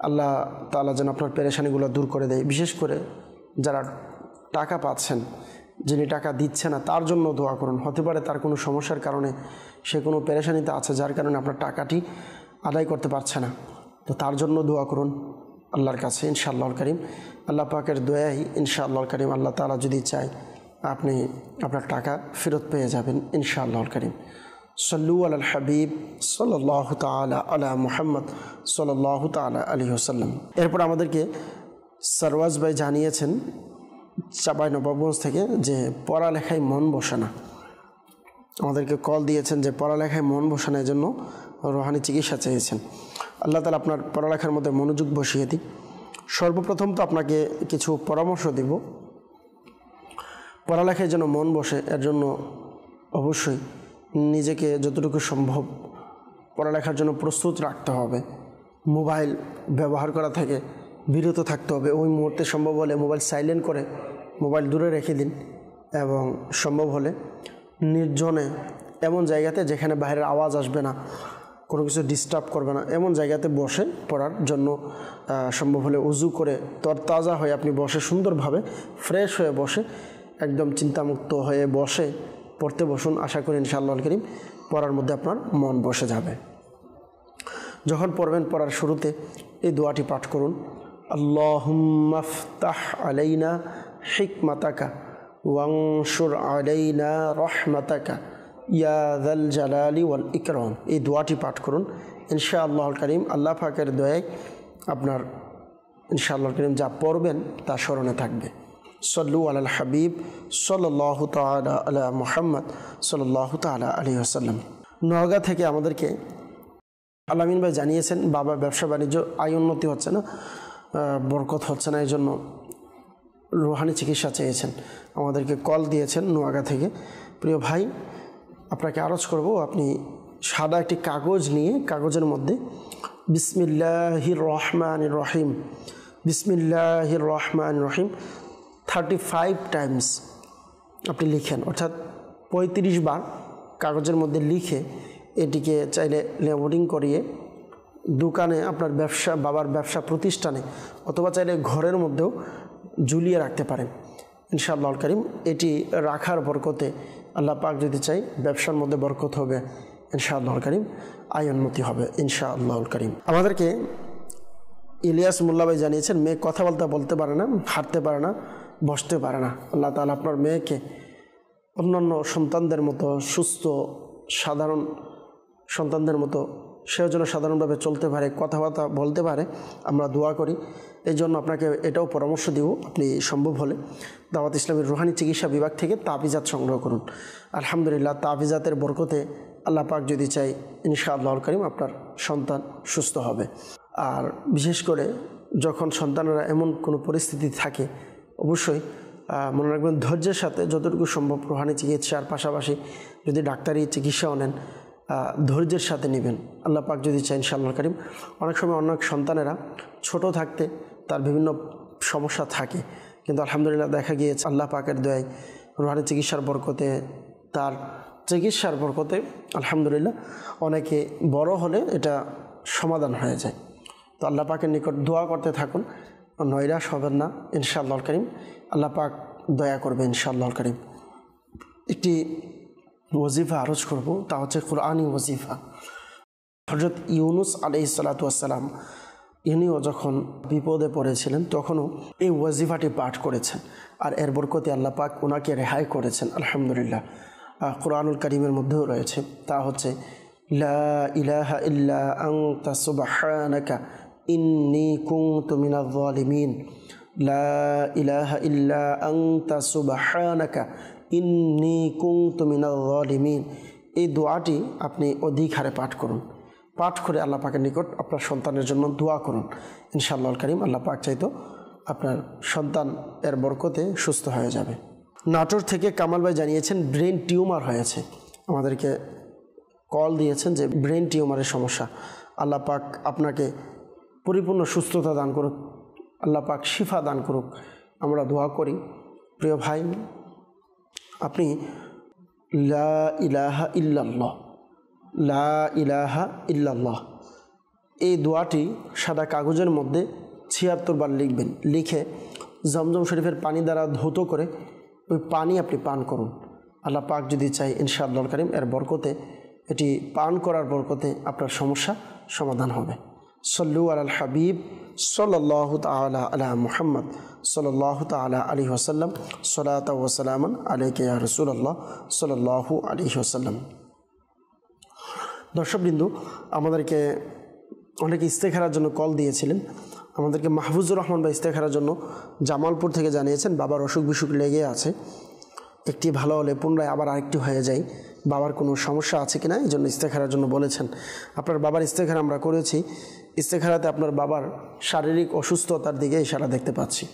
আল্লাহ তাআলা যেন আপনার পেরেশানিগুলো দূর করে দেয়। বিশেষ করে যারা টাকা পাচ্ছেন, যিনি টাকা দিচ্ছে না তার জন্য দোয়া করুন। হতে পারে তার কোনো সমস্যার কারণে সে কোনো পেরেশানিতে আছে, যার কারণে আপনার টাকাটি আদায় করতে পারছে না। তো তার জন্য দোয়া করুন আল্লাহর কাছে। ইনশাআল্লাহ কারীম আল্লাহ পাকের দয়াই ইনশাআল্লাহ কারীম আল্লাহ তাআলা যদি চায় আপনি আপনার টাকা ফেরত পেয়ে যাবেন ইনশাআল্লাহুল কারীম। সল্লু আলাল হাবিব সাল্লাল্লাহু তাআলা আলা মুহাম্মদ সাল্লাল্লাহু তাআলা আলাইহি ওয়াসাল্লাম। এরপর আমাদেরকে সরওয়াজ ভাই জানিয়েছেন চাঁপাইনবাবগঞ্জ থেকে যে পড়ালেখায় মন বসে না। আমাদেরকে কল দিয়েছেন যে পড়ালেখায় মন বসানোর জন্য রুহানি চিকিৎসা চেয়েছেন। আল্লাহ তাআলা আপনার পড়ালেখার মধ্যে মনোযোগ বসিয়ে দিক। সর্বপ্রথম তো আপনাকে কিছু পরামর্শ দিব। পড়ালেখায় যেন মন বসে, এর জন্য অবশ্যই নিজেকে যতটুকু সম্ভব পড়ালেখার জন্য প্রস্তুত রাখতে হবে। মোবাইল ব্যবহার করা থেকে বিরত থাকতে হবে। ওই মুহূর্তে সম্ভব হলে মোবাইল সাইলেন্ট করে মোবাইল দূরে রেখে দিন এবং সম্ভব হলে নির্জনে এমন জায়গাতে যেখানে বাইরের আওয়াজ আসবে না, কোনো কিছু ডিস্টার্ব করবে না, এমন জায়গাতে বসে পড়ার জন্য সম্ভব হলে উজু করে তরতাজা হয়ে আপনি বসে সুন্দরভাবে ফ্রেশ হয়ে বসে একদম চিন্তামুক্ত হয়ে বসে পড়তে বসুন। আশা করি ইনশাআল্লাহুল কারীম পড়ার মধ্যে আপনার মন বসে যাবে। যখন পড়বেন পড়ার শুরুতে এই দোয়াটি পাঠ করুন, আল্লাহুম্মা ফতাহ আলাইনা হিকমাতাকা ওয়ানশুর আলাইনা রহমাতাকা ইয়া যাল জালালি ওয়াল ইকরাম। এই দোয়াটি পাঠ করুন ইনশাআল্লাহুল কারীম। আল্লাহ পাকের দয়ায় আপনার ইনশাআল্লাহুল কারীম যা পড়বেন তা স্মরণে থাকবে। সল্লু আলাল হাবিব সাল্লাল্লাহু তাআলা আলা মুহাম্মদ সাল্লাল্লাহু তাআলা আলাইহি ওয়াসাল্লাম। নওগাঁ থেকে আমাদেরকে আলামিন ভাই জানিয়েছেন বাবা ব্যবসা বাণিজ্য আয় উন্নতি হচ্ছে না, বরকত হচ্ছে না, এই জন্য রুহানি চিকিৎসা চেয়েছেন। আমাদেরকে কল দিয়েছেন নোয়াগাঁ থেকে। প্রিয় ভাই, আপনাকে আরজ করব আপনি সাদা একটি কাগজ নিয়ে কাগজের মধ্যে বিসমিল্লাহির রহমানির রহিম, বিসমিল্লাহির রহমানির রহিম 35 টাইমস আপনি লিখেন, অর্থাৎ 35 বার কাগজের মধ্যে লিখে এটিকে চাইলে লেবেলিং করিয়ে দোকানে আপনার ব্যবসা বাবার ব্যবসা প্রতিষ্ঠানে অথবা চাইলে ঘরের মধ্যেও ঝুলিয়ে রাখতে পারেন ইনশাআল্লাহুল কারীম। এটি রাখার বরকতে আল্লাহ পাক যদি চাই ব্যবসার মধ্যে বরকত হবে ইনশাআল্লাহুল কারীম, আয় উন্নতি হবে ইনশাআল্লাহুল কারীম। আমাদেরকে ইলিয়াস মোল্লা ভাই জানিয়েছেন মেয়ে কথা বলতে পারে না, হাঁটতে পারে না, বসতে পারে না। আল্লাহ তাআলা আপনার মেয়েকে অন্যান্য সন্তানদের মতো সুস্থ সাধারণ সন্তানদের মতো সেও যেন সাধারণভাবে চলতে পারে, কথাবার্তা বলতে পারে, আমরা দোয়া করি। এই জন্য আপনাকে এটাও পরামর্শ দিব, আপনি সম্ভব হলে দাওয়াত ইসলামের রুহানি চিকিৎসা বিভাগ থেকে তাবিজাত সংগ্রহ করুন। আলহামদুলিল্লাহ তাবিজাতের বরকতে আল্লাহ পাক যদি চাই ইনশাআল্লাহুল কারীম আপনার সন্তান সুস্থ হবে। আর বিশেষ করে যখন সন্তানেরা এমন কোনো পরিস্থিতি থাকে অবশ্যই মনে রাখবেন ধৈর্যের সাথে যতটুকু সম্ভব রুহানি চিকিৎসার পাশাপাশি যদি ডাক্তারি চিকিৎসাও নেন ধৈর্যের সাথে নেবেন। আল্লাহ পাক যদি চাই ইনশাআল্লাহুল কারীম। অনেক সময় অনেক সন্তানেরা ছোট থাকতে তার বিভিন্ন সমস্যা থাকে, কিন্তু আলহামদুলিল্লাহ দেখা গিয়েছে আল্লাহ পাকের দয়ায় রুহানি চিকিৎসার বরকতে তার চিকিৎসার বরকতে আলহামদুলিল্লাহ অনেকে বড় হলে এটা সমাধান হয়ে যায়। তো আল্লাহ পাকের নিকট দোয়া করতে থাকুন, নৈরাশ হবেন না ইনশাআল্লাহুল কারীম। আল্লাহ পাক দয়া করবে ইনশাআল্লাহুল কারীম। একটি ওয়াজিফা আরজ করব, তা হচ্ছে কুরআনি ওয়াজিফা। হযরত ইউনুস আলাইহিস সালাতু ওয়াস সালাম ইনিও যখন বিপদে পড়েছিলেন তখনও এই ওয়াজিফাটি পাঠ করেছেন, আর এর বরকতে আল্লাহ পাক ওনাকে রেহাই করেছেন আলহামদুলিল্লাহ। কুরআনুল কারীমের মধ্যেও রয়েছে, তা হচ্ছে লা ইলাহা ইল্লা আনতা সুবহানাকা ইন্নী কুনতু মিনাজ জালিমিন, লা ইলাহা ইল্লা আনতা সুবহানাকা ইন্নী কুনতু মিনাজ জালিমিন। এই দোয়াটি আপনি অধিক হারে পাঠ করুন, পাঠ করে আল্লাহ পাকের নিকট আপনার সন্তানের জন্য দোয়া করুন ইনশাআল্লাহুল কারীম। আল্লাহ পাক চাইতো আপনার সন্তান এর বরকতে সুস্থ হয়ে যাবে। নাটোর থেকে কামাল ভাই জানিয়েছেন ব্রেন টিউমার হয়েছে, আমাদেরকে কল দিয়েছেন যে ব্রেন টিউমারের সমস্যা। আল্লাহ পাক আপনাকে পরিপূর্ণ সুস্থতা দান করুক, আল্লাহ পাক শিফা দান করুক, আমরা দোয়া করি। প্রিয় ভাই, আপনি লা ইলাহা ইল্লাল্লাহ, লা ইলাহা ইল্লাল্লাহ এই দোয়াটি সাদা কাগজের মধ্যে ৭৬ বার লিখবেন, লিখে জমজম শরীফের পানি দ্বারা ধৌত করে ওই পানি আপনি পান করুন। আল্লাহ পাক যদি চাই ইনশাআল্লাহুল কারীম এর বরকতে, এটি পান করার বরকতে আপনার সমস্যা সমাধান হবে। সল্লু আলাল হাবিব সাল্লাল্লাহু তাআলা আলা মুহাম্মদ সাল্লাল্লাহু তাআলা আলাইহি ওয়াসাল্লাম সালাতা ওয়া সালামান আলাইকা ইয়া রাসূলুল্লাহ সাল্লাল্লাহু আলাইহি ওয়াসাল্লাম। দর্শকবৃন্দু, আমাদেরকে অনেকে ইস্তেখারার জন্য কল দিয়েছিলেন। আমাদেরকে মাহফুজুর রহমান ভাই ইস্তেখারার জন্য জামালপুর থেকে জানিয়েছেন বাবার অসুখ বিসুখ লেগে আছে, একটি ভালো হলে পুনরায় আবার আরেকটি হয়ে যায়, বাবার কোনো সমস্যা আছে কিনা এই জন্য ইস্তেখারার জন্য বলেছেন। আপনার বাবার ইস্তেখারা আমরা করেছি। ইস্তেখারাতে আপনার বাবার শারীরিক অসুস্থতার দিকে ইশারা দেখতে পাচ্ছি।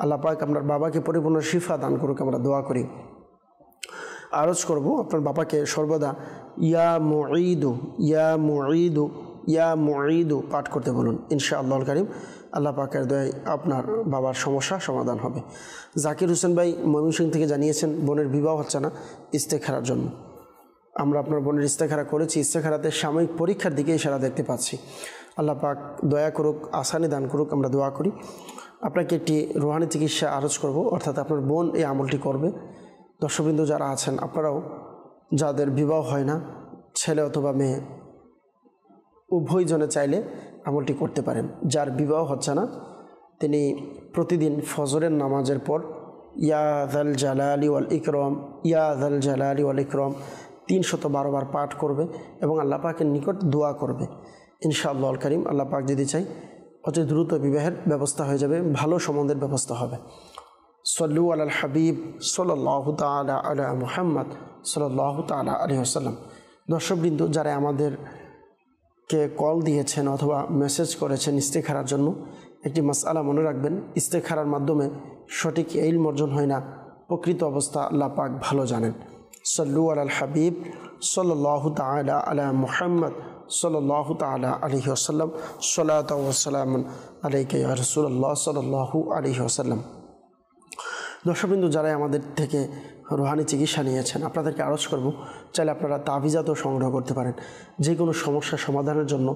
আল্লাহ পাক আপনার বাবাকে পরিপূর্ণ শিফা দান করুক, আমরা দোয়া করি। আরজ করব আপনার বাবাকে সর্বদা ইয়া মুঈদু ইয়া মুঈদু ইয়া মুঈদু পাঠ করতে বলুন। ইনশাআল্লাহুল কারীম আল্লাহ পাকের দয়ায় আপনার বাবার সমস্যা সমাধান হবে। জাকির হোসেন ভাই ময়মনসিংহ থেকে জানিয়েছেন বোনের বিবাহ হচ্ছে না ইস্তেখারার জন্য। আমরা আপনার বোনের ইস্তেখারা করেছি, ইস্তেখারাতে সাময়িক পরীক্ষার দিকে ইশারা দেখতে পাচ্ছি। আল্লাহ পাক দয়া করুক, আসানি দান করুক, আমরা দোয়া করি। আপনাকে একটি রুহানি চিকিৎসা আরজ করব, অর্থাৎ আপনার বোন এই আমলটি করবে। দর্শকবৃন্দ যারা আছেন আপনারাও, যাদের বিবাহ হয় না, ছেলে অথবা মেয়ে উভয়জনে চাইলে আমলটি করতে পারেন। যার বিবাহ হচ্ছে না তিনি প্রতিদিন ফজরের নামাজের পর ইয়া যাল জালালি ওয়াল ইকরাম ইয়া যাল জালালি ওয়াল ইকরাম 312 বার পাঠ করবে এবং আল্লাহ পাকের নিকট দোয়া করবে। ইনশাআল্লাহুল কারীম আল্লাহ পাক যদি চাই অতি দ্রুত বিবাহের ব্যবস্থা হয়ে যাবে, ভালো সম্বন্ধের ব্যবস্থা হবে। সল্লু আলাল হাবিব সাল্লাল্লাহু তাআলা আলা মুহাম্মদ সাল্লাল্লাহু তাআলা আলাইহি ওয়াসাল্লাম। দর্শকবৃন্দ যারা আমাদেরকে কল দিয়েছেন অথবা মেসেজ করেছেন ইস্তেখারার জন্য, একটি মাসআলা মনে রাখবেন, ইস্তেখারার মাধ্যমে সঠিক ইলম অর্জন হয় না, প্রকৃত অবস্থা আল্লাহ পাক ভালো জানেন। সল্লু আলাল হাবিব সাল্লাল্লাহু তাআলা আলা মুহাম্মদ সাল্লাল্লাহু তাআলা আলাইহি ওয়াসাল্লাম সালাতু ওয়া সালামুন আলাইকা ইয়া রাসূলুল্লাহ সাল্লাল্লাহু আলাইহি ওয়াসাল্লাম। দর্শকবৃন্দ যারা আমাদের থেকে রুহানি চিকিৎসা নিয়েছেন আপনাদেরকে আরজ করব, চাইলে আপনারা তাবিজাতও সংগ্রহ করতে পারেন যে কোনো সমস্যা সমাধানের জন্য।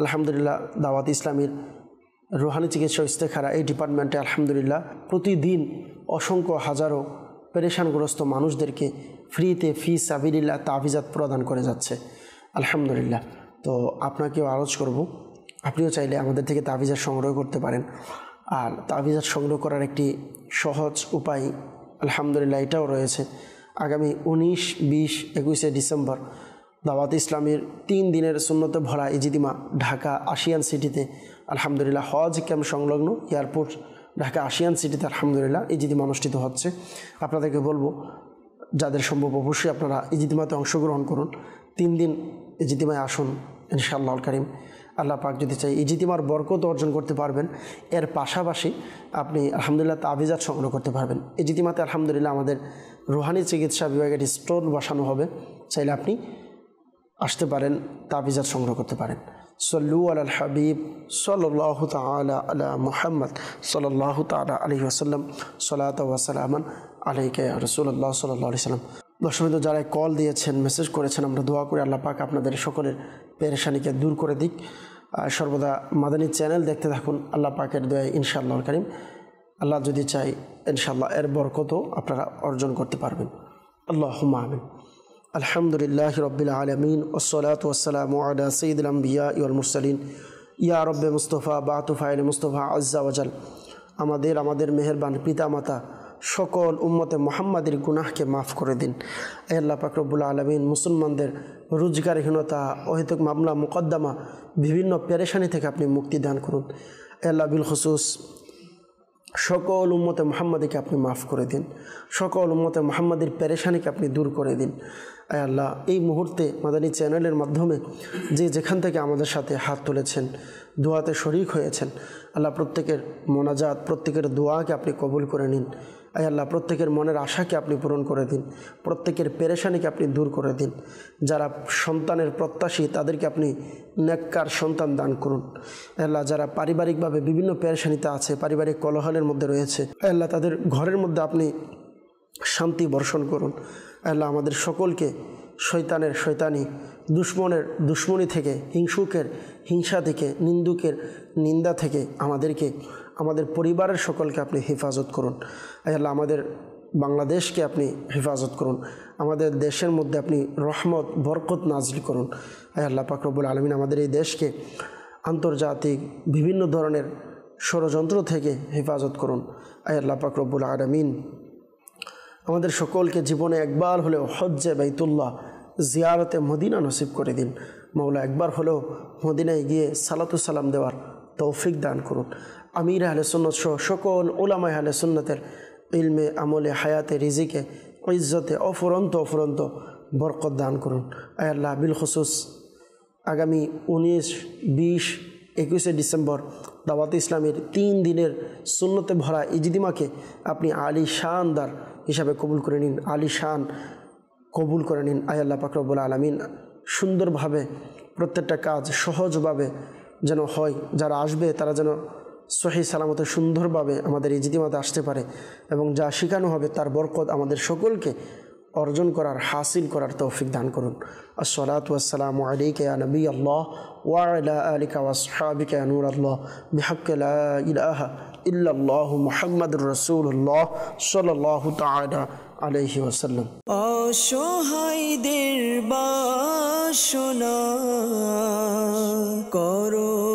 আলহামদুলিল্লাহ দাওয়াত ইসলামীর রুহানি চিকিৎসা ইস্তেখারা এই ডিপার্টমেন্টে আলহামদুলিল্লাহ প্রতিদিন অসংখ্য হাজারো পেরেশানগ্রস্ত মানুষদেরকে ফ্রিতে ফি সাবিলিল্লাহ তাবিজাত প্রদান করে যাচ্ছে আলহামদুলিল্লাহ। তো আপনাকেও আরজ করব, আপনিও চাইলে আমাদের থেকে তাবিজাত সংগ্রহ করতে পারেন। আর তাবিজাত সংগ্রহ করার একটি সহজ উপায় আলহামদুলিল্লাহ এটাও রয়েছে। আগামী 19, 20, 21 ডিসেম্বর দাওয়াত ইসলামীর 3 দিনের সুন্নতে ভরা ইজতিমা ঢাকা আশিয়ান সিটিতে আলহামদুলিল্লাহ হজ ক্যাম্প সংলগ্ন এয়ারপোর্ট ঢাকা আশিয়ান সিটিতে আলহামদুলিল্লাহ ইজতিমা অনুষ্ঠিত হচ্ছে। আপনাদেরকে বলবো যাদের সম্ভব অবশ্যই আপনারা ইজতিমাতে অংশগ্রহণ করুন। 3 দিন ইজতিমায় আসুন ইনশাআল্লাহুল কারীম। আল্লাহ পাক যদি চাই ইজতিমার বরকত অর্জন করতে পারবেন, এর পাশাপাশি আপনি আলহামদুলিল্লাহ তাবিজাত সংগ্রহ করতে পারবেন। ইজতিমাতে আলহামদুলিল্লাহ আমাদের রুহানি চিকিৎসা বিভাগের স্টোর বসানো হবে, চাইলে আপনি আসতে পারেন, তাবিজাত সংগ্রহ করতে পারেন। সল্লু আলাল হাবিব সাল্লাল্লাহু তাআলা আলা মুহাম্মদ সাল্লাল্লাহু তাআলা আলাইহি ওয়াসাল্লাম সালাতু ওয়া সালামান আলাইকা ইয়া রাসূলুল্লাহ সাল্লাল্লাহু আলাইহি ওয়াসাল্লাম। দর্শকবৃন্দ যারা কল দিয়েছেন, মেসেজ করেছেন, আমরা দোয়া করি আল্লাহ পাক আপনাদের সকলের পেরেশানিকে দূর করে দিক। সর্বদা মাদানী চ্যানেল দেখতে থাকুন, আল্লাহ পাকের দয়ায় ইনশাআল্লাহুল কারীম আল্লাহ যদি চাই ইনশাআল্লাহ এর বরকতও আপনারা অর্জন করতে পারবেন। আল্লাহুম্মা আমিন। আলহামদুলিল্লাহি রাব্বিল আলামিন ওয়াসসালাতু ওয়াসসালামু আলা সাইয়্যিদিল আমবিয়া ওয়াল মুরসালিন ইয়া রাব্বে মুস্তাফা বাতু ফাইল মুস্তাফা আজ্জা ওয়াজাল। আমাদের মেহেরবান পিতা মাতা সকল উম্মতে মুহাম্মাদের গুনাহকে মাফ করে দিন। আল্লাহ পাক রব্বুল আলামিন মুসলমানদের রোজগারহীনতা, অহেতুক মামলা মুকদ্দমা, বিভিন্ন পেরেশানি থেকে আপনি মুক্তি দান করুন। আল্লাহ বিল খুসুস সকল উম্মতে মুহাম্মাদীকে আপনি মাফ করে দিন, সকল উম্মতে মুহাম্মাদীর পেরেশানিকে আপনি দূর করে দিন। আয় আল্লাহ, এই মুহূর্তে মাদানী চ্যানেলের মাধ্যমে যে যেখান থেকে আমাদের সাথে হাত তুলেছেন, দোয়াতে শরীক হয়েছেন, আল্লাহ প্রত্যেকের মোনাজাত, প্রত্যেকের দোয়াকে আপনি কবুল করে নিন। আয় আল্লাহ, প্রত্যেকের মনের আশাকে আপনি পূরণ করে দিন, প্রত্যেকের পেরেশানিকে আপনি দূর করে দিন। যারা সন্তানের প্রত্যাশী তাদেরকে আপনি নেককার সন্তান দান করুন। আল্লাহ, যারা পারিবারিকভাবে বিভিন্ন পেরেশানিতে আছে, পারিবারিক কলহের মধ্যে রয়েছে, আল্লাহ তাদের ঘরের মধ্যে আপনি শান্তি বর্ষণ করুন। আল্লাহ, আমাদের সকলকে শয়তানের শয়তানি, দুশ্মনের দুশ্মনী থেকে, হিংসুকের হিংসা থেকে, নিন্দুকের নিন্দা থেকে আমাদেরকে, আমাদের পরিবারের সকলকে আপনি হেফাজত করুন। আল্লাহ, আমাদের বাংলাদেশকে আপনি হেফাজত করুন, আমাদের দেশের মধ্যে আপনি রহমত বরকত নাজিল করুন। আল্লাহ পাক রব্বুল আলামিন আমাদের এই দেশকে আন্তর্জাতিক বিভিন্ন ধরনের ষড়যন্ত্র থেকে হেফাজত করুন। আয় আল্লাহ পাক রব্বুল আলামিন আমাদের সকলকে জীবনে একবার হলেও হজ্জে বাইতুল্লাহ জিয়ারতে মদিনা নসিব করে দিন। মৌলা একবার হলেও মদিনায় গিয়ে সালাতু সালাম দেওয়ার তৌফিক দান করুন। আমির আহলে সুন্নাত সহ সকল উলামায়ে আহলে সুন্নাতের ইলমে, আমলে, হায়াতে, রিজিকে, ইজ্জতে অফুরন্ত বরকত দান করুন। আয় আল্লাহ বিল খুসুস আগামী 19, 20, 21 ডিসেম্বর দাওয়াত ইসলামের 3 দিনের সুন্নতে ভরা ইজতিমাকে আপনি আলী শানদার হিসাবে কবুল করে নিন, আলী শান কবুল করে নিন। আয় আল্লাহ পাক রব্বুল আলামিন সুন্দরভাবে প্রত্যেকটা কাজ সহজভাবে যেন হয়, যারা আসবে তারা যেন সহি সালামতে সুন্দরভাবে আমাদের ইজতিমাতে আসতে পারে এবং যা শেখানো হবে তার বরকত আমাদের সকলকে অর্জন করার, হাসিল করার তৌফিক দান করুন। আসসালাতু ওয়াসসালামু আলাইকা ইয়া নবী আল্লাহ ওয়া আলা আলিকা ওয়া আসহাবিকা ইয়া নূর আল্লাহ বিহাক্কি লা ইলাহা ইল্লাল্লাহু মুহাম্মাদুর রাসূলুল্লাহ সাল্লাল্লাহু তাআলা আলাইহি ওয়াসাল্লাম। অসহায়দের বাসনা করো